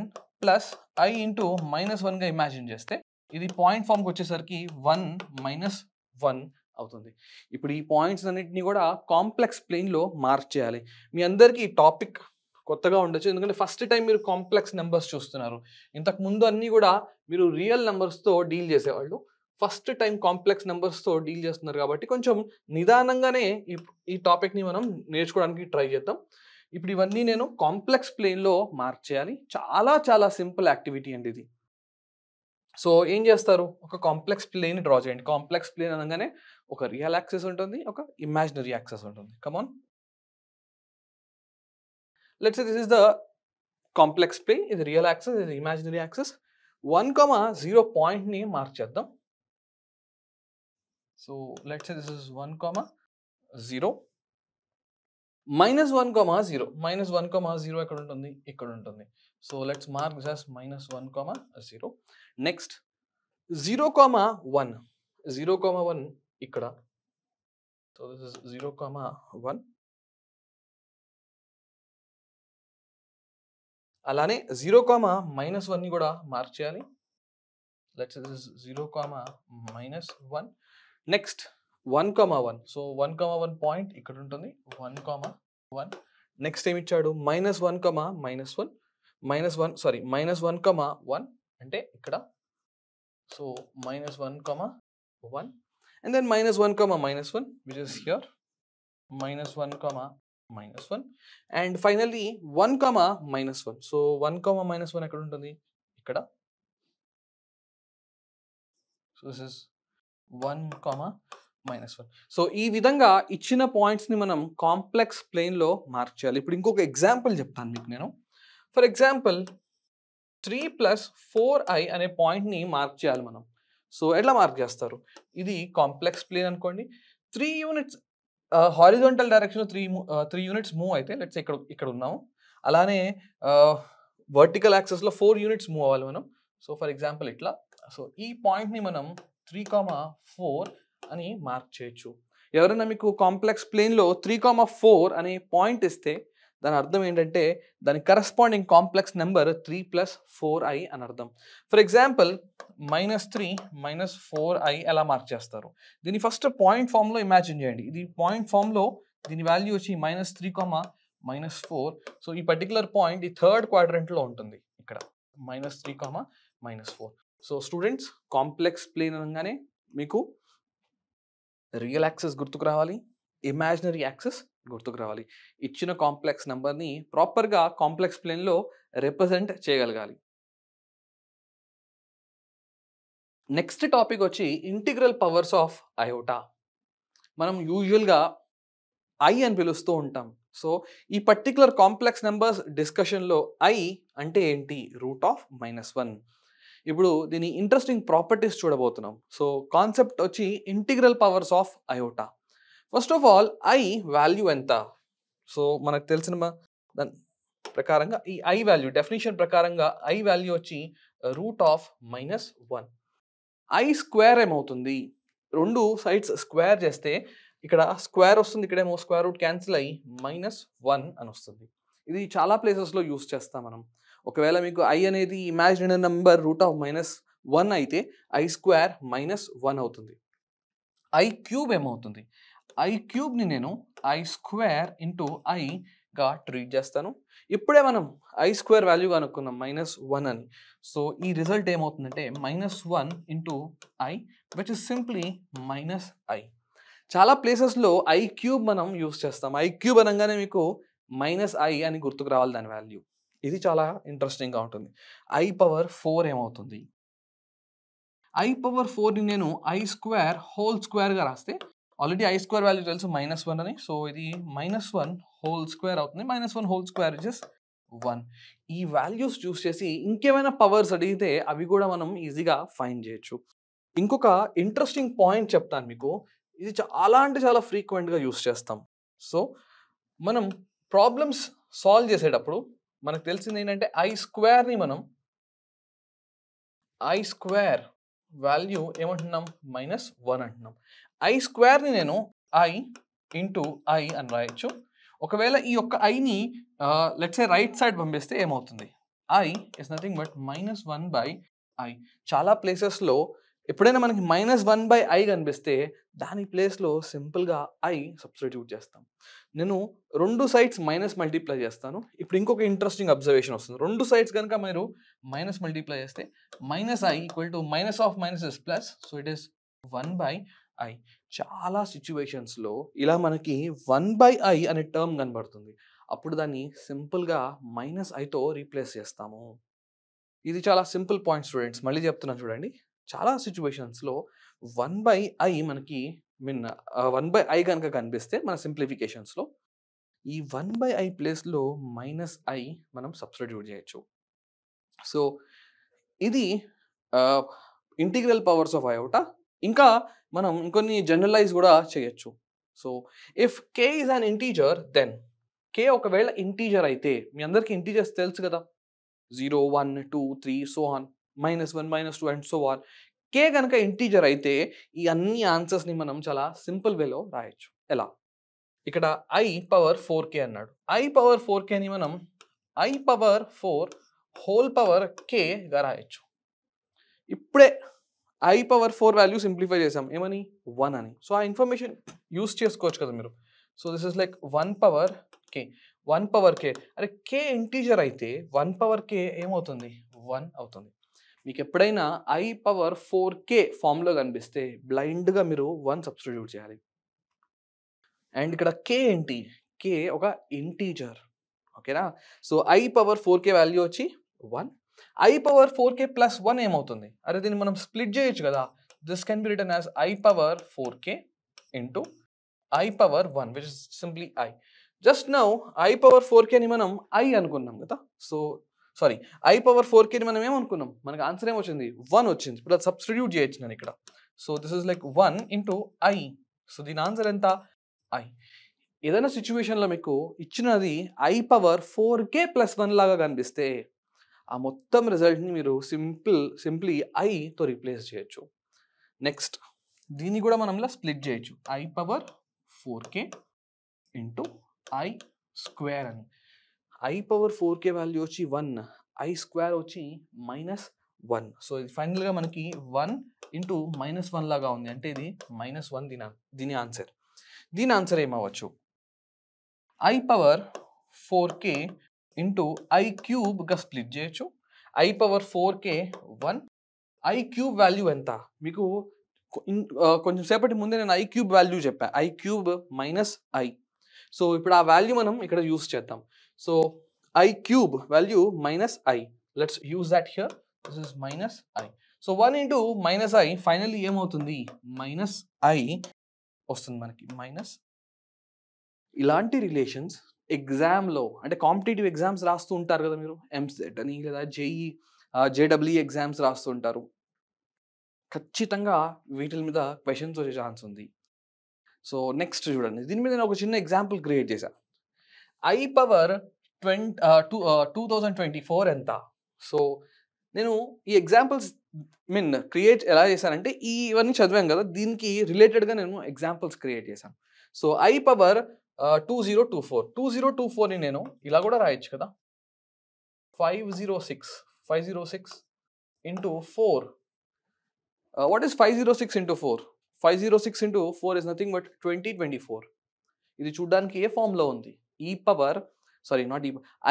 + I × -1గా ఇమాజిన్ చేస్తే ఇది పాయింట్ ఫామ్కి వచ్చేసరికి 1, -1 అవుతుంది. ఇప్పుడు ఈ పాయింట్స్ అన్నింటినీ కూడా కాంప్లెక్స్ ప్లేన్లో మార్క్ చేయాలి. మీ అందరికీ ఈ టాపిక్ కొత్తగా ఉండొచ్చు, ఎందుకంటే ఫస్ట్ టైం మీరు కాంప్లెక్స్ నెంబర్స్ చూస్తున్నారు. ఇంతకు ముందు అన్నీ కూడా మీరు రియల్ నెంబర్స్తో డీల్ చేసేవాళ్ళు, ఫస్ట్ టైం కాంప్లెక్స్ నెంబర్స్తో డీల్ చేస్తున్నారు కాబట్టి కొంచెం నిదానంగానే ఈ టాపిక్ని మనం నేర్చుకోవడానికి ట్రై చేద్దాం. ఇప్పుడు ఇవన్నీ నేను కాంప్లెక్స్ ప్లేన్లో మార్క్ చేయాలి. చాలా చాలా సింపుల్ యాక్టివిటీ అండి ఇది. సో ఏం చేస్తారు, ఒక కాంప్లెక్స్ ప్లేన్ డ్రా చేయండి. కాంప్లెక్స్ ప్లేన్ అనగానే ఒక రియల్ యాక్సిస్ ఉంటుంది, ఒక ఇమాజినరీ యాక్సిస్ ఉంటుంది. Come on, let's say this is the complex plane, ఇది రియల్ యాక్సిస్, ఇది ఇమాజినరీ యాక్సిస్. 1, 0 పాయింట్ని మార్క్ చేద్దాం. So let's say this is 1, 0. -1, 0, -1, 0 ఎక్కడ ఉంటుంది? ఇక్కడ ఉంటుంది. So let's mark just -1, 0. Next 0, 1, 0, 1 ఇక్కడ. So this is 0, 1. అలానే 0, -1ని కూడా మార్క్ చేయాలి. Let's say this is 0, -1. Next 1, 1. So 1, 1 point ఇక్కడ ఉంటుంది, 1, 1. నెక్స్ట్ ఏమి ఇచ్చాడు? -1, -1, -1, 1 అంటే ఇక్కడ. So -1, 1, and then -1, -1, which is here. -1, -1, and finally 1, -1. So 1, -1 ఎక్కడ ఉంటుంది? ఇక్కడ. So this is 1, -1. సో ఈ విధంగా ఇచ్చిన పాయింట్స్ని మనం కాంప్లెక్స్ ప్లేన్లో మార్క్ చేయాలి. ఇప్పుడు ఇంకొక ఎగ్జాంపుల్ చెప్తాను మీకు నేను. ఫర్ ఎగ్జాంపుల్ 3 + 4I అనే పాయింట్ని మార్క్ చేయాలి మనం. సో ఎట్లా మార్క్ చేస్తారు? ఇది కాంప్లెక్స్ ప్లేన్ అనుకోండి, 3 యూనిట్స్ హారిజాంటల్ డైరెక్షన్లో 3 యూనిట్స్ మూవ్ అయితే, లెట్స్ ఇక్కడ ఉన్నాము. అలానే వర్టికల్ యాక్సెస్లో 4 యూనిట్స్ మూవ్ అవ్వాలి మనం. సో ఫర్ ఎగ్జాంపుల్ ఇట్లా. సో ఈ పాయింట్ని మనం 3, 4 అని మార్క్ చేయొచ్చు. ఎవరైనా మీకు కాంప్లెక్స్ ప్లేన్లో 3, 4 అనే పాయింట్ ఇస్తే దాని అర్థం ఏంటంటే దాని కరస్పాండింగ్ కాంప్లెక్స్ నెంబర్ 3 + 4i అని అర్థం. ఫర్ ఎగ్జాంపుల్ -3 - 4i ఎలా మార్క్ చేస్తారు? దీన్ని ఫస్ట్ పాయింట్ ఫామ్లో ఇమాజిన్ చేయండి. ఇది పాయింట్ ఫామ్లో దీని వాల్యూ వచ్చి -3, -4. సో ఈ పర్టికులర్ పాయింట్ ఈ థర్డ్ క్వాడ్రంట్లో ఉంటుంది ఇక్కడ -3, -4. సో స్టూడెంట్స్, కాంప్లెక్స్ ప్లేన్ అనగానే మీకు రియల్ యాక్సెస్ గుర్తుకు రావాలి, ఇమాజినరీ యాక్సెస్ గుర్తుకు రావాలి. ఇచ్చిన కాంప్లెక్స్ నెంబర్ని ప్రాపర్గా కాంప్లెక్స్ ప్లేన్లో రిప్రజెంట్ చేయగలగాలి. నెక్స్ట్ టాపిక్ వచ్చి ఇంటిగ్రల్ పవర్స్ ఆఫ్ అయోటా. మనం యూజువల్గా ఐ అని పిలుస్తూ ఉంటాం. సో ఈ పర్టికులర్ కాంప్లెక్స్ నెంబర్స్ డిస్కషన్లో ఐ అంటే ఏంటి? √(-1). ఇప్పుడు దీని ఇంట్రెస్టింగ్ ప్రాపర్టీస్ చూడబోతున్నాం. సో కాన్సెప్ట్ వచ్చి integral powers of iota. First of all I value ఎంత? సో మనకు తెలిసిన దాని ప్రకారంగా ఈ ఐ వాల్యూ డెఫినేషన్ ప్రకారంగా ఐ వాల్యూ వచ్చి √(-1). ఐ స్క్వేర్ ఏమవుతుంది? రెండు సైడ్స్ స్క్వేర్ చేస్తే ఇక్కడ స్క్వేర్ వస్తుంది, ఇక్కడేమో స్క్వేర్ రూట్ క్యాన్సిల్ అయ్యి -1 అని వస్తుంది. ఇది చాలా ప్లేసెస్లో యూస్ చేస్తాం మనం. ఒకవేళ మీకు ఐ అనేది ఇమాజినరీ నెంబర్ √(-1) అయితే ఐ స్క్వేర్ -1 అవుతుంది. ఐ క్యూబ్ ఏమవుతుంది? ఐ క్యూబ్ని నేను ఐ స్క్వేర్ ఇంటూ ఐగా ట్రీట్ చేస్తాను. ఇప్పుడే మనం ఐ స్క్వేర్ వాల్యూ కనుక్కున్నాం -1 అని. సో ఈ రిజల్ట్ ఏమవుతుందంటే -1 into I which is simply -i. చాలా ప్లేసెస్లో ఐ క్యూబ్ మనం యూస్ చేస్తాం. ఐ క్యూబ్ అనగానే మీకు -i అని గుర్తుకు రావాలి దాని వాల్యూ. ఇది చాలా ఇంట్రెస్టింగ్గా ఉంటుంది. i⁴ ఏమవుతుంది? i⁴ని నేను ఐ స్క్వేర్ హోల్ స్క్వేర్గా రాస్తే ఆల్రెడీ ఐ స్క్వేర్ వాల్యూ తెలుసు -1 అని. సో ఇది -1 హోల్ స్క్వేర్ అవుతుంది. -1 హోల్ స్క్వేర్ ఇస్ 1. ఈ వాల్యూస్ చూస్ చేసి ఇంకేమైనా పవర్స్ అడిగితే అవి కూడా మనం ఈజీగా ఫైండ్ చేయొచ్చు. ఇంకొక ఇంట్రెస్టింగ్ పాయింట్ చెప్తాను మీకు. ఇది చాలా అంటే చాలా ఫ్రీక్వెంట్గా యూస్ చేస్తాం. సో మనం ప్రాబ్లమ్స్ సాల్వ్ చేసేటప్పుడు మనకు తెలిసింది ఏంటంటే ఐ స్క్వేర్ని మనం ఐ స్క్వేర్ వాల్యూ ఏమంటున్నాం? -1 అంటున్నాం. ఐ స్క్వేర్ని నేను ఐ ఇంటూ ఐ అని రాయొచ్చు. ఒకవేళ ఈ యొక్క ఐని లెట్స్ సే రైట్ సైడ్ పంపిస్తే ఏమవుతుంది? I is nothing but -1/i. చాలా ప్లేసెస్లో ఎప్పుడైనా మనకి -1/i కనిపిస్తే దాని ప్లేస్లో సింపుల్గా ఐ సబ్స్టిట్యూట్ చేస్తాం. నేను రెండు సైడ్స్ మైనస్ మల్టిప్లై చేస్తాను. ఇప్పుడు ఇంకొక ఇంట్రెస్టింగ్ అబ్జర్వేషన్ వస్తుంది. రెండు సైడ్స్ కనుక మీరు మైనస్ మల్టిప్లై చేస్తే -i - is plus. So it is 1/i. చాలా సిచ్యువేషన్స్లో ఇలా మనకి 1/i అనే టర్మ్ కనబడుతుంది. అప్పుడు దాన్ని సింపుల్గా -iతో రీప్లేస్ చేస్తాము. ఇది చాలా సింపుల్ పాయింట్ స్టూడెంట్స్. మళ్ళీ చెప్తున్నాను చూడండి. చాలా సిచ్యువేషన్స్లో 1/i మనకి 1/i కనుక కనిపిస్తే మన సింప్లిఫికేషన్స్లో ఈ 1/i ప్లేస్లో -i మనం సబ్స్టిట్యూట్ చేయొచ్చు. సో ఇది ఇంటిగ్రల్ పవర్స్ ఆఫ్ అయోటా. ఇంకా మనం ఇంకొన్ని జనరలైజ్ కూడా చేయొచ్చు. So if k is an integer then k ఒకవేళ ఇంటీజర్ అయితే మీ అందరికీ ఇంటీజర్స్ తెలుసు కదా, 0, 1, 2, 3 so on, -1, -2 and so on. k కనుక ఇంటీజర్ అయితే ఈ అన్ని ఆన్సర్స్ని మనం చాలా సింపుల్ వేలో రాయొచ్చు. ఎలా? ఇక్కడ i⁴k అన్నాడు. i⁴kని మనం i⁴ హోల్ పవర్ kగా రాయొచ్చు. ఇప్పుడే i⁴ వాల్యూ సింప్లిఫై చేసాం. ఏమని? 1 అని. సో ఆ ఇన్ఫర్మేషన్ యూస్ చేసుకోవచ్చు కదా మీరు. So this is like 1/k. 1/k. అరే k ఇంటీజర్ అయితే 1/k ఏమవుతుంది? 1 అవుతుంది. మీకు ఎప్పుడైనా i⁴k ఫామ్లో కనిపిస్తే బ్లైండ్గా మీరు 1 సబ్స్టిట్యూట్ చేయాలి. అండ్ ఇక్కడ k ఏంటి? k ఒక ఇంటీజర్. ఓకేనా? సో i⁴k వాల్యూ వచ్చి 1. i⁴k ప్లస్ 1 ఏమవుతుంది? అరే దీన్ని మనం స్ప్లిట్ చేయొచ్చు కదా. This can be written as i⁴k into i⁴1 which is simply i. Just now i⁴kని మనం i అనుకున్నాం కదా. సో సారీ, i⁴kని మనం ఏమనుకున్నాం? మనకు ఆన్సర్ ఏమొచ్చింది? 1 వచ్చింది. ఇప్పుడు అది సబ్స్టిట్యూట్ చేయొచ్చు నేను ఇక్కడ. So this is like 1 into i. So దీని ఆన్సర్ ఎంత? i. ఏదైనా సిచ్యువేషన్లో మీకు ఇచ్చినది i⁴k ప్లస్ 1 లాగా కనిపిస్తే ఆ మొత్తం రిజల్ట్ని మీరు సింప్లీ ఐతో రీప్లేస్ చేయొచ్చు. నెక్స్ట్ దీన్ని కూడా మనం ఇలా స్ప్లిట్ చేయొచ్చు. i⁴k ఇంటూ i² అని. ఐ పవర్ 4k వాల్యూ వచ్చి 1, ఐ స్క్వేర్ వచ్చి -1. సో ఇది ఫైనల్గా మనకి 1 ఇంటూ -1 లాగా ఉంది, అంటే ఇది -1 దీని ఆన్సర్. దీని ఆన్సర్ ఏమవ్వచ్చు? I power 4k into i క్యూబ్గా స్ప్లిట్ చేయొచ్చు. I power 4k 1, i cube value ఎంత? మీకు కొంచెం సేపటి ముందే నేను ఐ క్యూబ్ వాల్యూ చెప్పాను, i cube minus i. So ఇప్పుడు ఆ వాల్యూ మనం ఇక్కడ యూస్ చేద్దాం. So i cube value minus i, let's use that here. This is minus i. So 1 into minus i finally ఏమవుతుంది? మైనస్ ఐ వస్తుంది మనకి, minus. ఇలాంటి రిలేషన్స్ ఎగ్జామ్లో, అంటే కాంపిటేటివ్ ఎగ్జామ్స్ రాస్తూ ఉంటారు కదా మీరు, ఎంసెట్ అని లేదా జేఈ జేడబ్ల్యూ ఎగ్జామ్స్ రాస్తూ ఉంటారు, ఖచ్చితంగా వీటి మీద క్వశ్చన్స్ వచ్చే ఛాన్స్ ఉంది. సో నెక్స్ట్ చూడండి, దీని మీద నేను ఒక చిన్న ఎగ్జాంపుల్ క్రియేట్ చేశాను. ఐ పవర్ 2024 ఎంత? సో నేను ఈ ఎగ్జాంపుల్స్ క్రియేట్ ఎలా చేశానంటే, ఇవన్నీ చదివాను కదా, దీనికి రిలేటెడ్గా నేను ఎగ్జాంపుల్స్ క్రియేట్ చేశాను. సో ఐ పవర్ 2024ని నేను ఇలా కూడా రాయొచ్చు కదా, 506 into 4. What is 506 into 4? 506 into 4 is nothing but 2024. ఇది చూడడానికి ఏ ఫామ్లో ఉంది?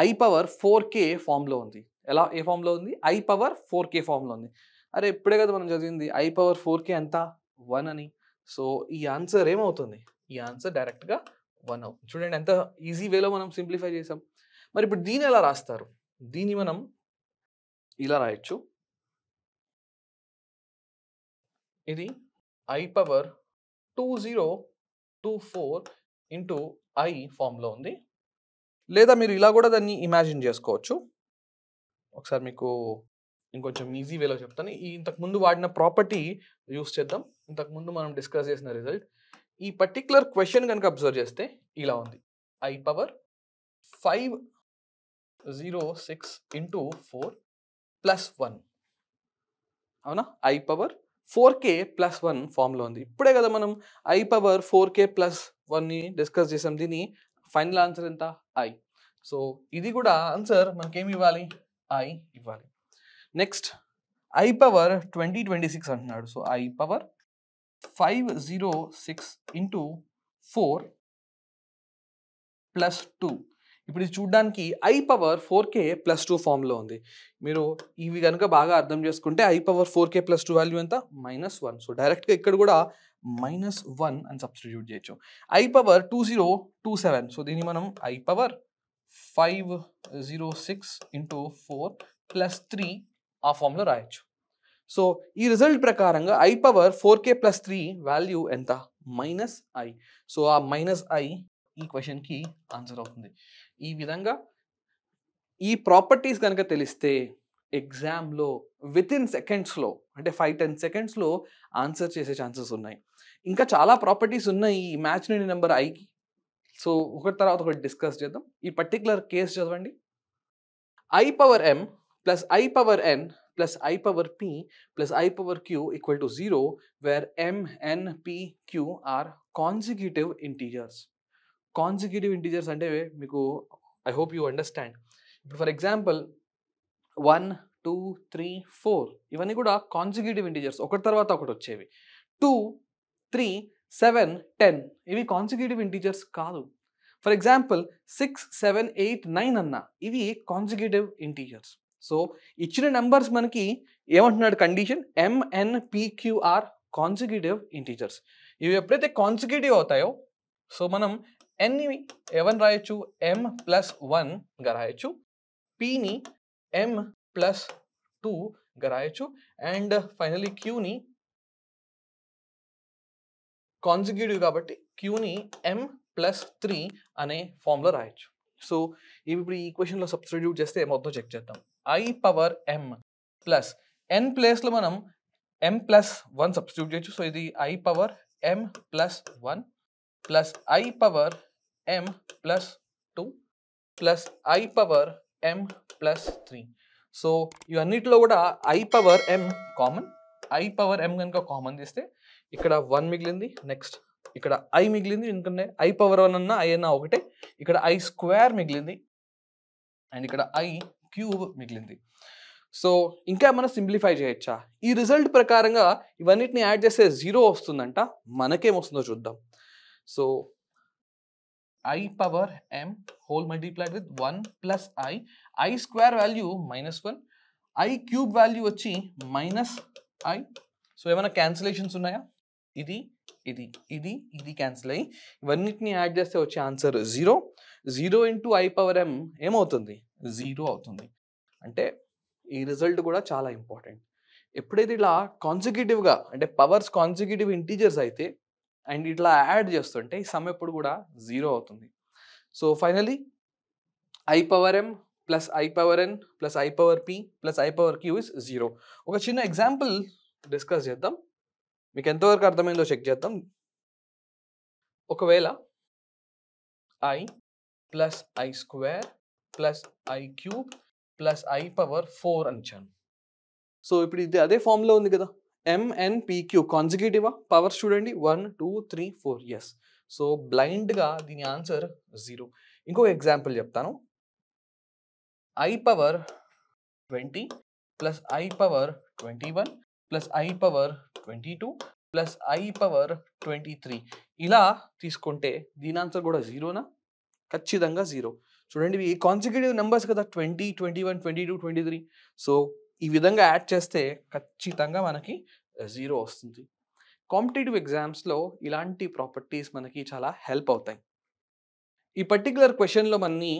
ఐ పవర్ 4k ఫామ్లో ఉంది. ఎలా, ఏ ఫామ్లో ఉంది? ఐ పవర్ 4k ఫామ్లో ఉంది. అరే ఇప్పుడే కదా మనం చదివింది ఐ పవర్ 4k ఎంత? 1 అని. సో ఈ ఆన్సర్ ఏమవుతుంది? ఈ ఆన్సర్ డైరెక్ట్గా 1 అవుతుంది. చూడండి ఎంత ఈజీ వేలో మనం సింప్లిఫై చేసాం. మరి ఇప్పుడు దీన్ని ఎలా రాస్తారు? దీన్ని మనం ఇలా రాయొచ్చు. ఇది ఐ పవర్ 2024 ఇంటూ ఐ ఫామ్లో ఉంది. లేదా మీరు ఇలా కూడా దాన్ని ఇమాజిన్ చేసుకోవచ్చు. ఒకసారి మీకు ఇంకొంచెం ఈజీ వేలో చెప్తాను. ఇంతకుముందు వాడిన ప్రాపర్టీ యూస్ చేద్దాం. ఇంతకుముందు మనం డిస్కస్ చేసిన రిజల్ట్. ఈ పర్టిక్యులర్ క్వశ్చన్ కనుక అబ్జర్వ్ చేస్తే ఇలా ఉంది. I power 506 into 4 plus 1. అవునా? ఐ పవర్ 4k ప్లస్ 1 ఫామ్లో ఉంది. ఇప్పుడే కదా మనం ఐ పవర్ 4k ప్లస్ 1ని డిస్కస్ చేసాం. దీని ఫైనల్ ఆన్సర్ ఎంత? ఐ. సో ఇది కూడా ఆన్సర్ మనకేమి ఇవ్వాలి? ఐ ఇవ్వాలి. నెక్స్ట్ ఐ పవర్ 2026 అంటున్నాడు. So I power 506 into 4 plus 2. ఇప్పుడు ఇది చూడడానికి ఐ పవర్ 4k ప్లస్ 2 ఫామ్లో ఉంది. మీరు ఇవి కనుక బాగా అర్థం చేసుకుంటే I power 4k plus 2 value ఎంత? -1. సో డైరెక్ట్గా ఇక్కడ కూడా -1 అని సబ్స్టిట్యూట్ చేయొచ్చు. I power 2027. సో దీన్ని మనం ఐ పవర్ 506 ఇంటూ 4 ప్లస్ 3 ఆ ఫామ్లో రాయొచ్చు. సో ఈ రిజల్ట్ ప్రకారంగా I power 4k plus 3 value ఎంత? -i. సో ఆ -i ఈ క్వశ్చన్కి ఆన్సర్ అవుతుంది. ఈ విధంగా ఈ ప్రాపర్టీస్ కనుక తెలిస్తే ఎగ్జామ్లో వితిన్ సెకండ్స్లో, అంటే 5-10 సెకండ్స్లో ఆన్సర్ చేసే ఛాన్సెస్ ఉన్నాయి. ఇంకా చాలా ప్రాపర్టీస్ ఉన్నాయి ఈ ఇమాజినరీ నెంబర్ ఐకి. సో ఒకటి తర్వాత ఒకటి డిస్కస్ చేద్దాం. ఈ పర్టికులర్ కేసు చదవండి. I power m plus i power n plus i power p plus i power q equal to 0 where m, n, p, q are consecutive integers. Consecutive integers అంటే మీకు I hope you understand. ఇప్పుడు for example 1, 2, 3, 4 ఇవన్నీ కూడా consecutive integers, ఒకటి తర్వాత ఒకటి వచ్చేవి. 2, 3, 7, 10 ఇవి కాన్సిక్యూటివ్ ఇంటీజర్స్ కాదు. ఫర్ ఎగ్జాంపుల్ 6, 7, 8, 9 అన్న ఇవి కాన్సిక్యూటివ్ ఇంటీజర్స్. సో ఇచ్చిన నెంబర్స్ మనకి ఏమంటున్నాడు condition? m, n, p, q are consecutive integers. ఇవి ఎప్పుడైతే కాన్సిక్యూటివ్ అవుతాయో సో మనం nని ఎవరిని రాయొచ్చు? m ప్లస్ 1గా రాయొచ్చు, pని m ప్లస్ 2గా రాయొచ్చు, అండ్ ఫైనలీ క్యూని కాన్సిక్యూటివ్ కాబట్టి క్యూని m ప్లస్ 3 అనే ఫామ్లో రాయొచ్చు. సో ఇప్పుడు ఈ క్వశ్చన్లో సబ్స్టిట్యూట్ చేస్తే ఏమవుతుందో చెక్ చేద్దాం. I power m plus n ప్లేస్లో మనం m ప్లస్ 1 సబ్స్టిట్యూట్ చేయొచ్చు. సో ఇది i power m plus 1 plus i power m plus 2 plus i power m ప్లస్ 3. సో ఇవన్నిటిలో కూడా i power m common. I power m కనుక common తీస్తే ఇక్కడ 1 మిగిలింది, నెక్స్ట్ ఇక్కడ ఐ మిగిలింది, ఎందుకంటే ఐ పవర్ 1 అన్నా ఐ అన్నా ఒకటే, ఇక్కడ ఐ స్క్వేర్ మిగిలింది, అండ్ ఇక్కడ ఐ క్యూబ్ మిగిలింది. సో ఇంకా ఏమైనా సింప్లిఫై చేయొచ్చా? ఈ రిజల్ట్ ప్రకారంగా ఇవన్నిటిని యాడ్ చేస్తే 0 వస్తుందంట. మనకేమొస్తుందో చూద్దాం. So I power m whole multiplied with 1 plus I square value -1, I cube value వచ్చి -I. సో ఏమైనా క్యాన్సిలేషన్స్ ఉన్నాయా? ఇది ఇది ఇది ఇది క్యాన్సిల్ అయ్యి ఇవన్నిటిని యాడ్ చేస్తే వచ్చే answer 0. 0 into I power m ఏమవుతుంది? 0 అవుతుంది. అంటే ఈ రిజల్ట్ కూడా చాలా ఇంపార్టెంట్. ఎప్పుడైతే ఇలా కాన్సిక్యూటివ్గా అంటే పవర్స్ కాన్సిక్యూటివ్ ఇంటీజర్స్ అయితే అండ్ ఇట్లా యాడ్ చేస్తుంటే ఈ సమ్ ఎప్పుడు కూడా 0 అవుతుంది. So finally I power m plus I power n plus I power p plus I power q is 0. ఒక చిన్న ఎగ్జాంపుల్ డిస్కస్ చేద్దాం. మీకు ఎంతవరకు అర్థమైందో చెక్ చేద్దాం. ఒకవేళ I plus I square plus I cube plus I power 4 అని ఇచ్చాను. సో ఇప్పుడు ఇది అదే ఫామ్లో ఉంది కదా. MNPQ కాన్సిక్యూటివా? పవర్స్ చూడండి 1 2 3 4. ఎస్. సో బ్లైండ్గా దీని ఆన్సర్ 0. ఇంకొక ఎగ్జాంపుల్ చెప్తాను. I power 20 plus I power 21 plus I power 22 plus I power 23 ఇలా తీసుకుంటే దీని ఆన్సర్ కూడా 0నా? ఖచ్చితంగా 0. చూడండి ఇవి కాన్సిక్యూటివ్ నెంబర్స్ కదా, 20 21 22 23. సో ఈ విధంగా యాడ్ చేస్తే ఖచ్చితంగా మనకి 0 వస్తుంది. కాంపిటేటివ్ ఎగ్జామ్స్లో ఇలాంటి ప్రాపర్టీస్ మనకి చాలా హెల్ప్ అవుతాయి. ఈ పర్టికులర్ క్వశ్చన్లో మనని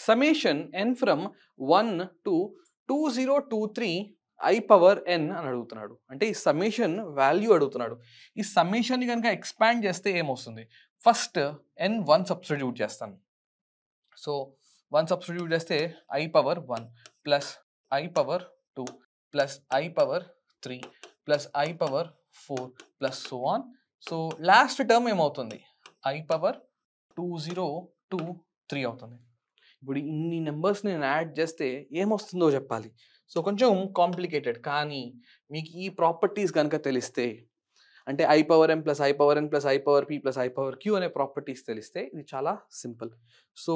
summation n from 1 to 2023 I power n అని అడుగుతున్నాడు. అంటే ఈ సమ్మేషన్ వాల్యూ అడుగుతున్నాడు. ఈ సమ్మేషన్ని కనుక ఎక్స్పాండ్ చేస్తే ఏమొస్తుంది? ఫస్ట్ n1 సబ్స్టిట్యూట్ చేస్తాను. సో 1 సబ్స్టిట్యూట్ చేస్తే I power 1 plus I power 2 plus I power 3 plus I power 4 plus so on. So last term ఏమవుతుంది? I పవర్ 2023 అవుతుంది. ఇప్పుడు ఇన్ని నెంబర్స్ నేను యాడ్ చేస్తే ఏమొస్తుందో చెప్పాలి. సో కొంచెం కాంప్లికేటెడ్, కానీ మీకు ఈ ప్రాపర్టీస్ కనుక తెలిస్తే అంటే I power m plus I power n plus I power p plus I power q అనే ప్రాపర్టీస్ తెలిస్తే ఇది చాలా సింపుల్. సో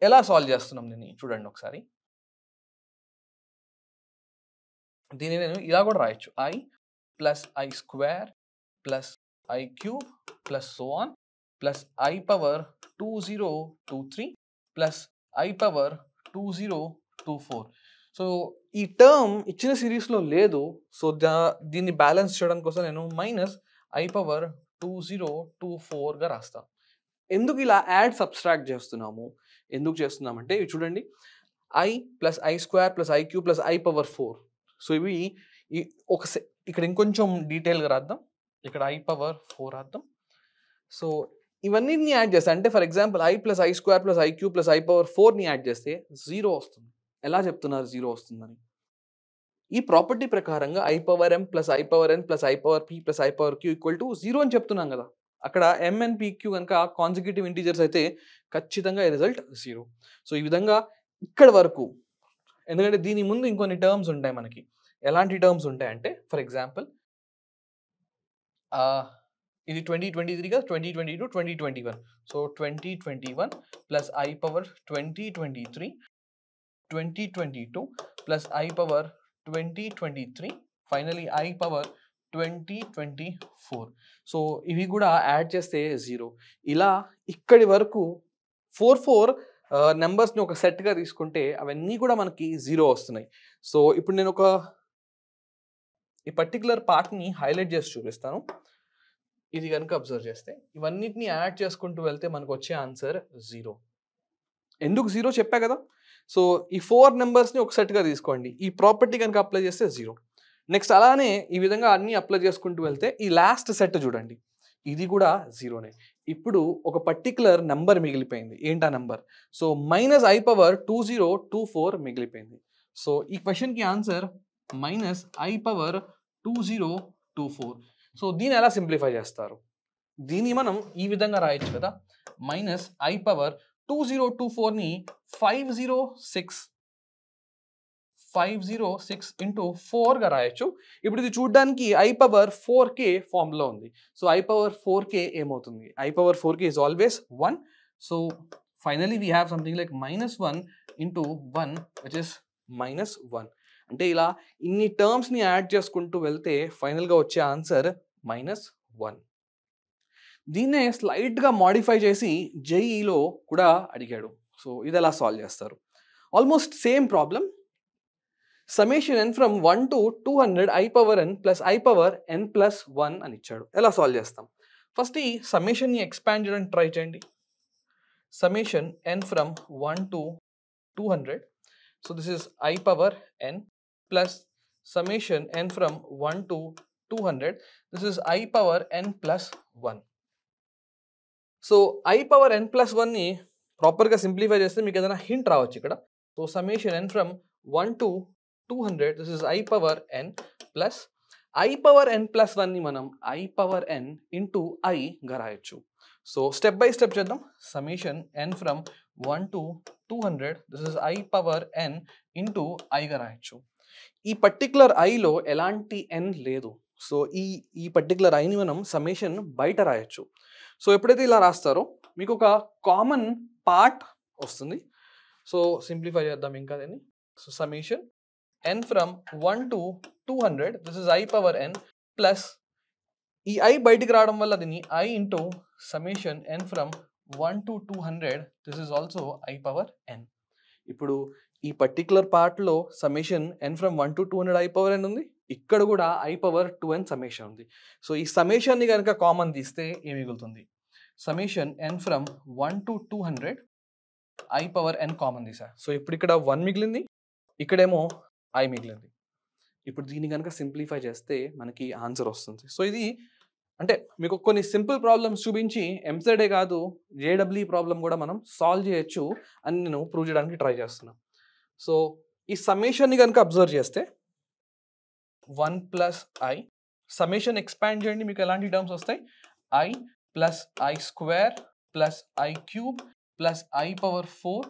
ఎలా సాల్వ్ చేస్తున్నాం దీన్ని చూడండి ఒకసారి. దీన్ని నేను ఇలా కూడా రాయొచ్చు. I plus I square plus I cube plus so on plus I power 2023 plus I power 2024. So ఈ టర్మ్ ఇచ్చిన సిరీస్లో లేదు. సో దీన్ని బ్యాలెన్స్ చేయడం కోసం నేను మైనస్ I పవర్ 2024గా రాస్తాను. ఎందుకు ఇలా యాడ్ సబ్స్ట్రాక్ట్ చేస్తున్నాము? ఎందుకు చేస్తున్నామంటే ఇవి చూడండి, I plus I square plus I cube plus I power 4. So ఇవి ఇక్కడ ఇంకొంచెం డీటెయిల్గా రాద్దాం. ఇక్కడ I పవర్ 4 రాద్దాం. సో ఇవన్నీ యాడ్ చేస్తే అంటే for example I plus I square plus I cube plus I power 4ని యాడ్ చేస్తే 0 వస్తుంది. ఎలా చెప్తున్నారు 0 వస్తుందని? ఈ ప్రాపర్టీ ప్రకారంగా I power m plus I power n plus I power p plus I power q equal to 0 అని చెప్తున్నాం కదా. అక్కడ MNPQ కనుక కాన్సిక్యూటివ్ ఇంటీజర్స్ అయితే ఖచ్చితంగా ఈ రిజల్ట్ 0. సో ఈ విధంగా ఇక్కడ వరకు, ఎందుకంటే దీని ముందు ఇంకొన్ని టర్మ్స్ ఉంటాయి మనకి. ఎలాంటి టర్మ్స్ ఉంటాయంటే ఫర్ ఎగ్జాంపుల్ ఇది 2023 కదా, 2022 2021. So 2021 plus I power 2023 2022 plus I power 2023 finally I power 2024. So ఇవి కూడా యాడ్ చేస్తే 0. ఇలా ఇక్కడి వరకు 4 నెంబర్స్ని ఒక సెట్గా తీసుకుంటే అవన్నీ కూడా మనకి 0 వస్తున్నాయి. సో ఇప్పుడు నేను ఈ పర్టికులర్ పార్ట్ని హైలైట్ చేసి చూపిస్తాను. ఇది కనుక అబ్జర్వ్ చేస్తే ఇవన్నిటిని యాడ్ చేసుకుంటూ వెళ్తే మనకు వచ్చే ఆన్సర్ 0. ఎందుకు 0 చెప్పా కదా. సో ఈ 4 నెంబర్స్ని ఒక సెట్గా తీసుకోండి. ఈ ప్రాపర్టీ కనుక అప్లై చేస్తే 0. నెక్స్ట్ అలానే ఈ విధంగా అన్నీ అప్లై చేసుకుంటూ వెళ్తే ఈ లాస్ట్ సెట్ చూడండి, ఇది కూడా 0నే. ఇప్పుడు ఒక పర్టికులర్ నెంబర్ మిగిలిపోయింది. ఏంటా number? So minus I power 2024 మిగిలిపోయింది. సో ఈ క్వశ్చన్కి answer minus I power 2024. So దీన్ని ఎలా సింప్లిఫై చేస్తారు? దీన్ని మనం ఈ విధంగా రాయొచ్చు కదా. మైనస్ I పవర్ 2024ని 506 ఇంటూ 4గా రాయొచ్చు. ఇప్పుడు ఇది చూడడానికి I పవర్ 4k ఫామ్లో ఉంది. సో I పవర్ 4k ఏమవుతుంది? I power 4k is always 1. So finally we have something like -1 into 1 which is -1. అంటే ఇలా ఇన్ని టర్మ్స్ని యాడ్ చేసుకుంటూ వెళ్తే ఫైనల్గా వచ్చే ఆన్సర్ -1. దీన్నే స్లైట్గా మాడిఫై చేసి జేఈలో కూడా అడిగాడు. సో ఇది ఎలా సాల్వ్ చేస్తారు? Almost same problem. Summation n from 1 to 200 i power n plus i power n plus 1 అని ఇచ్చాడు. ఎలా సాల్వ్ చేస్తాం? ఫస్ట్ ఈ సమ్మేషన్ని ఎక్స్పాండ్ చేయడానికి ట్రై చేయండి. Summation n from 1 to 200. So this is i power n plus summation n from 1 to 200. This is i power n plus 1. So i power n plus 1 ని ప్రాపర్గా simplify చేస్తే మీకు ఏదైనా hint రావచ్చు ఇక్కడ. So summation n from 1 to 200. This is i power n plus i power n plus 1 ని మనం i power n into i గా రాయొచ్చు. సో స్టెప్ బై స్టెప్ చేద్దాం. Summation n from 1 to 200. This is i power n into i గా రాయొచ్చు. ఈ particular ఐలో ఎలాంటి n లేదు. సో ఈ పర్టికులర్ ఐని మనం సమ్మేషన్ బయట రాయొచ్చు. సో ఎప్పుడైతే ఇలా రాస్తారో మీకు ఒక కామన్ పార్ట్ వస్తుంది. సో సింప్లిఫై చేద్దాం ఇంకా దీన్ని. So summation n from 1 to 200. This is i power n plus ఈ i బయటికి రావడం వల్ల దీన్ని i into summation n from 1 to 200. This is also i power n. ఇప్పుడు ఈ పర్టికులర్ పార్ట్లో summation n from 1 to 200 i power n ఉంది. ఇక్కడ కూడా i పవర్ 2n సమ్మేషన్ ఉంది. సో ఈ సమ్మేషన్ని కనుక కామన్ తీస్తే ఏం మిగులుతుంది? Summation n from 1 to 200 i power n common తీసా. సో ఇప్పుడు ఇక్కడ 1 మిగిలింది, ఇక్కడేమో i మిగిలింది. ఇప్పుడు దీన్ని కనుక సింప్లిఫై చేస్తే మనకి ఆన్సర్ వస్తుంది. సో ఇది అంటే మీకు కొన్ని సింపుల్ ప్రాబ్లమ్స్ చూపించి ఎంసెడే కాదు జేడబ్ల్యూ ప్రాబ్లం కూడా మనం సాల్వ్ చేయొచ్చు అని నేను ప్రూవ్ చేయడానికి ట్రై చేస్తున్నాను. సో ఈ సమ్మేషన్ని కనుక అబ్జర్వ్ చేస్తే 1 ప్లస్ ఐ సమ్మేషన్ ఎక్స్పాండ్ చేయండి, మీకు ఎలాంటి టర్మ్స్ వస్తాయి? I plus I square plus I cube plus i power 4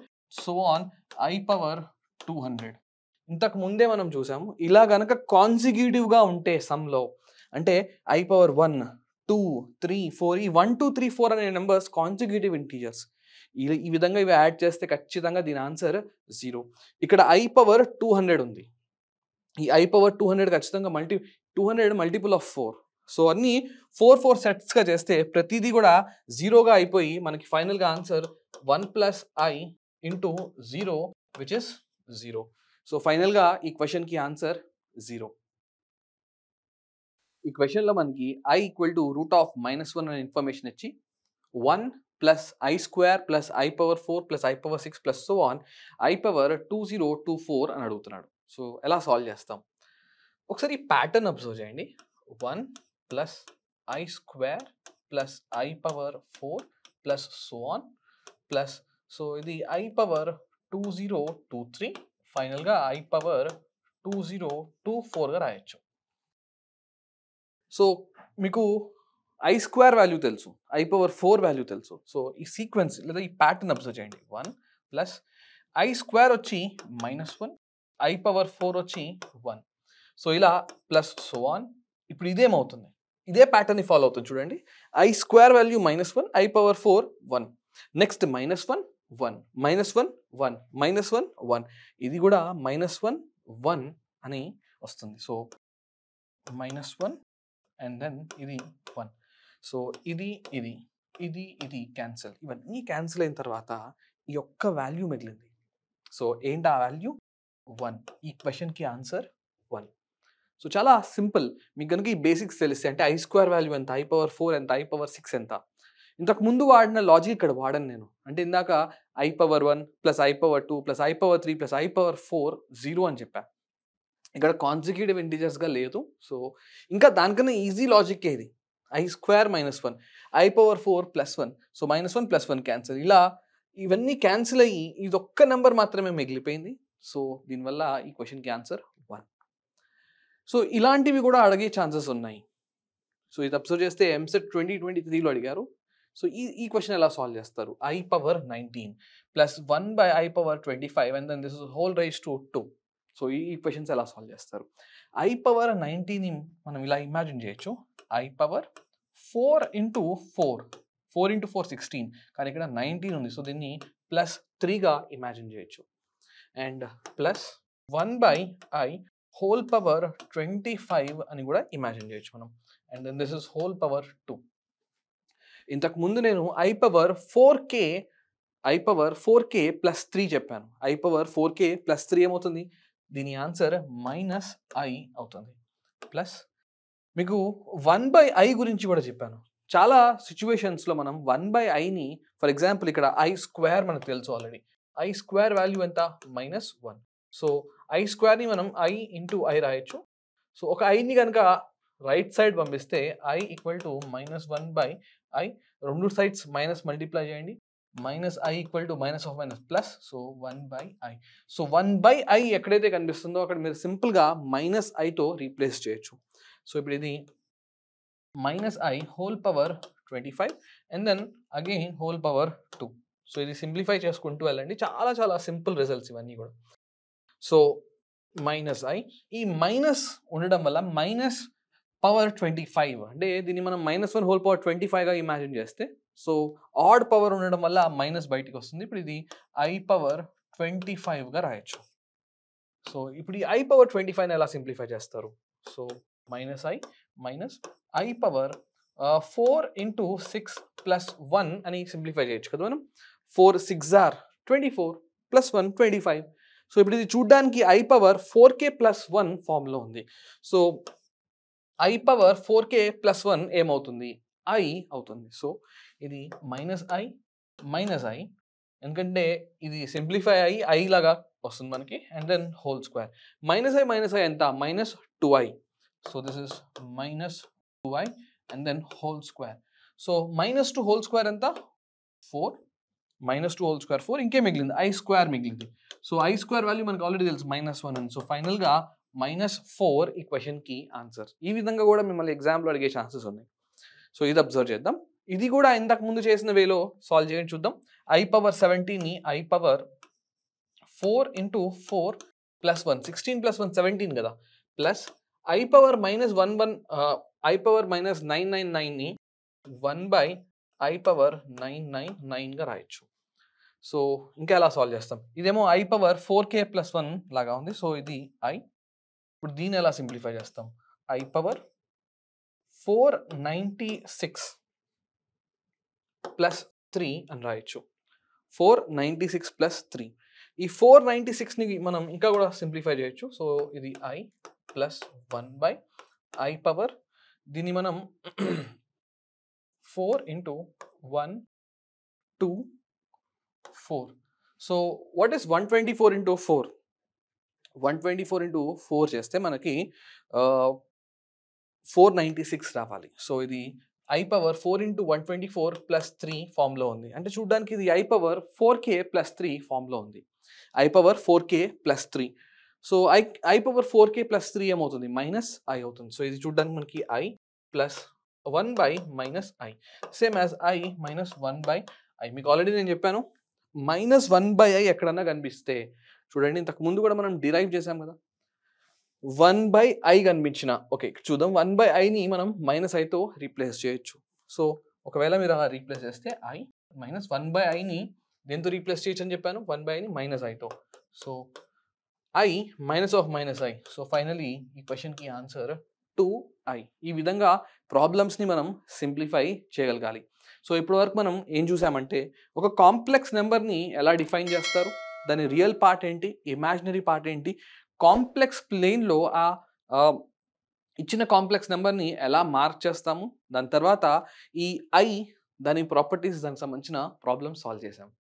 so on I power 200. ఇంతకు ముందే మనం చూసాము ఇలా కనుక కాన్సిక్యూటివ్గా ఉంటే సమ్లో అంటే ఐ పవర్ 1 2 3 4 ఈ 1 2 3 4 అనే నెంబర్స్ కాన్సిక్యూటివ్ ఇంటీజర్స్. ఈ విధంగా ఇవి యాడ్ చేస్తే ఖచ్చితంగా దీని ఆన్సర్ 0. ఇక్కడ ఐ పవర్ 200 ఉంది. ఈ ఐ పవర్ 200 ఖచ్చితంగా 200 మల్టిపుల్ ఆఫ్ 4. సో అన్నీ 4 సెట్స్గా చేస్తే ప్రతిదీ కూడా 0గా అయిపోయి మనకి ఫైనల్గా answer 1 plus I into 0 which is 0. So ఫైనల్గా ఈ క్వశ్చన్కి ఆన్సర్ 0. ఈ క్వశ్చన్లో మనకి ఐ ఈక్వల్ టు √(-1) అనే ఇన్ఫర్మేషన్ ఇచ్చి 1 plus I square plus i power 4 plus i power 6 plus so on I power 2024 అని అడుగుతున్నాడు. సో ఎలా సాల్వ్ చేస్తాం? ఒకసారి ఈ ప్యాటర్న్ అబ్జర్వ్ చేయండి. 1 plus I square plus i power 4 plus so on plus so ఇది ఐ పవర్ 2023 ఫైనల్గా I power 2024గా రాయొచ్చు. సో మీకు ఐ స్క్వేర్ వాల్యూ తెలుసు, ఐ పవర్ 4 వాల్యూ తెలుసు. సో ఈ సీక్వెన్స్ లేదా ఈ ప్యాటర్న్ అబ్జర్వ్ చేయండి. 1 ప్లస్ ఐ స్క్వేర్ వచ్చి -1, ఐ పవర్ 4 వచ్చి 1. సో ఇలా ప్లస్ సో ఆన్. ఇప్పుడు ఇదేమవుతుంది? ఇదే ప్యాటర్న్ని ఫాలో అవుతుంది చూడండి. I square value -1, I power 4 1, next -1 1 -1 1 -1 1, ఇది కూడా -1 1 అని వస్తుంది. సో -1 అండ్ దెన్ ఇది 1. సో ఇది క్యాన్సిల్. ఇవన్నీ క్యాన్సిల్ అయిన తర్వాత ఈ ఒక్క వాల్యూ మిగిలింది. సో ఏంటి ఆ వాల్యూ? 1. ఈ క్వశ్చన్కి ఆన్సర్ 1. సో చాలా సింపుల్. మీకు కనుక ఈ బేసిక్స్ తెలిస్తే అంటే ఐ స్క్వేర్ వాల్యూ ఎంత, ఐ పవర్ 4 ఎంత, ఐ పవర్ 6 ఎంత, ఇంతకు ముందు వాడిన లాజిక్ ఇక్కడ వాడను నేను. అంటే ఇందాక I power 1 plus i power 2 plus i power 3 plus i power 4 0 అని చెప్పా. ఇక్కడ కాన్సిక్యూటివ్ ఇంటీజర్స్గా లేదు. సో ఇంకా దానికన్నా ఈజీ లాజిక్ ఇది. I square -1, I power 4 plus 1, so -1 plus 1 cancel. ఇలా ఇవన్నీ క్యాన్సిల్ అయ్యి ఇది ఒక్క నెంబర్ మాత్రమే మిగిలిపోయింది. సో దీనివల్ల ఈ క్వశ్చన్కి ఆన్సర్ 1. సో ఇలాంటివి కూడా అడిగే ఛాన్సెస్ ఉన్నాయి. సో ఇది అబ్జర్వ్ చేస్తే ఎంసెట్ 2023లో అడిగారు. సో ఈ క్వశ్చన్ ఎలా సాల్వ్ చేస్తారు? I power 19 plus 1 by i power 25 and then this is whole raise to 2. So ఈ క్వశ్చన్స్ ఎలా సాల్వ్ చేస్తారు? ఐ పవర్ 19 మనం ఇలా ఇమాజిన్ చేయొచ్చు. ఐ పవర్ 4 ఇంటూ 4 4 ఇంటూ 4 16, కానీ ఇక్కడ 19 ఉంది. సో దీన్ని +3గా ఇమాజిన్ చేయొచ్చు. And plus 1/i whole power 25 అని కూడా ఇమాజిన్ చేయొచ్చు మనం. And then this is whole power 2. ఇంతకు ముందు నేను i పవర్ 4k ప్లస్ 3 చెప్పాను. i పవర్ 4k ప్లస్ 3 ఏమవుతుంది? దీని ఆన్సర్ -i అవుతుంది. ప్లస్ మీకు 1/i గురించి కూడా చెప్పాను. చాలా సిచ్యువేషన్స్లో మనం 1/iని ఫర్ ఎగ్జాంపుల్ ఇక్కడ i స్క్వేర్ మనకు తెలుసు ఆల్రెడీ. i స్క్వేర్ వాల్యూ ఎంత? -1. సో i స్క్వేర్ని మనం i ఇంటూ i రాయొచ్చు. సో ఒక iని కనుక రైట్ సైడ్ పంపిస్తే i ఈక్వల్ టు -1/i, రెండు సైడ్స్ మైనస్ మల్టిప్లై చేయండి, -i equal to minus of minus plus, so 1/i. So 1/i ఎక్కడైతే కనిపిస్తుందో అక్కడ మీరు సింపుల్గా -iతో రీప్లేస్ చేయొచ్చు. సో ఇప్పుడు ఇది -i whole power 25 and then again whole power 2. So ఇది సింప్లిఫై చేసుకుంటూ వెళ్ళండి. చాలా చాలా సింపుల్ రిజల్ట్స్ ఇవన్నీ కూడా. సో -i, ఈ మైనస్ ఉండడం వల్ల మైనస్ పవర్ 25 అంటే దీన్ని మనం -1 హోల్ పవర్ 25గా ఇమాజిన్ చేస్తే, సో ఆడ్ పవర్ ఉండడం వల్ల మైనస్ బయటికి వస్తుంది. ఇప్పుడు ఇది i పవర్ 25గా రాయొచ్చు. సో ఇప్పుడు ఈ i పవర్ 25ని ఎలా సింప్లిఫై చేస్తారు? So -i minus i power 4 into 6 plus 1 అని సింప్లిఫై చేయొచ్చు కదా మనం. 4 6 ఆర్ 24 ప్లస్ 1 25. సో ఇప్పుడు ఇది చూడ్డానికి i పవర్ 4k ప్లస్ 1 ఫామ్లో ఉంది. So i power 4k plus 1 ఏమవుతుంది? i అవుతుంది. సో ఇది -i ఎందుకంటే ఇది సింప్లిఫై అయ్యి i లాగా వస్తుంది మనకి. And then whole square. -i ఎంత? -2i. So this is -2i and then whole square. So -2 whole square ఎంత? 4. -2 హోల్ స్క్వేర్ 4. ఇంకే మిగిలింది? i స్క్వేర్ మిగిలింది. సో i స్క్వేర్ వాల్యూ మనకు ఆల్రెడీ తెలుసు -1 అని. సో ఫైనల్గా -4 ఈ క్వశ్చన్కి ఆన్సర్. ఈ విధంగా కూడా మిమ్మల్ని ఎగ్జామ్లో అడిగే ఛాన్సెస్ ఉన్నాయి. సో ఇది అబ్జర్వ్ చేద్దాం. ఇది కూడా ఇంతకు ముందు చేసిన వేలో సాల్వ్ చేయండి చూద్దాం. i పవర్ 17ని i power 4 into 4 plus 1, 16 plus 1 17 కదా, plus i power i power -999ని 1/i పవర్ 999గా రాయొచ్చు. సో ఇంకా ఎలా సాల్వ్ చేస్తాం? ఇదేమో i పవర్ 4k ప్లస్ 1 లాగా ఉంది. సో ఇది i. ఇప్పుడు దీన్ని ఎలా సింప్లిఫై చేస్తాం? i పవర్ 496 ప్లస్ 3 అని రాయొచ్చు. 496 ప్లస్ 3. ఈ 496ని మనం ఇంకా కూడా సింప్లిఫై చేయొచ్చు. సో ఇది i ప్లస్ 1/i పవర్, దీన్ని మనం 4 into 1 2 4. So what is 124 into 4? 124 into 4 చేస్తే మనకి 496 రావాలి. సో ఇది i పవర్ 4 ఇంటూ 124 ప్లస్ 3 ఫామ్లో ఉంది. అంటే చూడడానికి ఇది i పవర్ 4k ప్లస్ 3 ఫామ్లో ఉంది. i power 4k plus 3. So i power 4k plus 3 ఏమవుతుంది? -i అవుతుంది. సో ఇది చూడడానికి మనకి i plus 1/-i same as i minus 1/i. మీకు ఆల్రెడీ నేను చెప్పాను, -1/i ఎక్కడన్నా కనిపిస్తే చూడండి, ఇంతకు ముందు కూడా మనం డిరైవ్ చేసాం కదా, 1/i కనిపించిన ఓకే చూద్దాం, 1/iని మనం -iతో రీప్లేస్ చేయొచ్చు. సో ఒకవేళ మీరు అలా రీప్లేస్ చేస్తే i మైనస్ 1/iని దేంతో రీప్లేస్ చేయొచ్చు అని చెప్పాను? 1/iని -iతో. So i minus of -i. So finally ఈ క్వశ్చన్కి ఆన్సర్ 2i. ఈ విధంగా ప్రాబ్లమ్స్ని మనం సింప్లిఫై చేయగలగాలి. సో ఇప్పటివరకు మనం ఏం చూసామంటే, ఒక కాంప్లెక్స్ నెంబర్ని ఎలా డిఫైన్ చేస్తారు, దాని రియల్ పార్ట్ ఏంటి, ఇమాజినరీ పార్ట్ ఏంటి, కాంప్లెక్స్ ప్లేన్లో ఆ ఇచ్చిన కాంప్లెక్స్ నెంబర్ని ఎలా మార్క్ చేస్తాము, దాని తర్వాత ఈ i దాని ప్రాపర్టీస్ దానికి సంబంధించిన ప్రాబ్లమ్స్ సాల్వ్ చేసాము.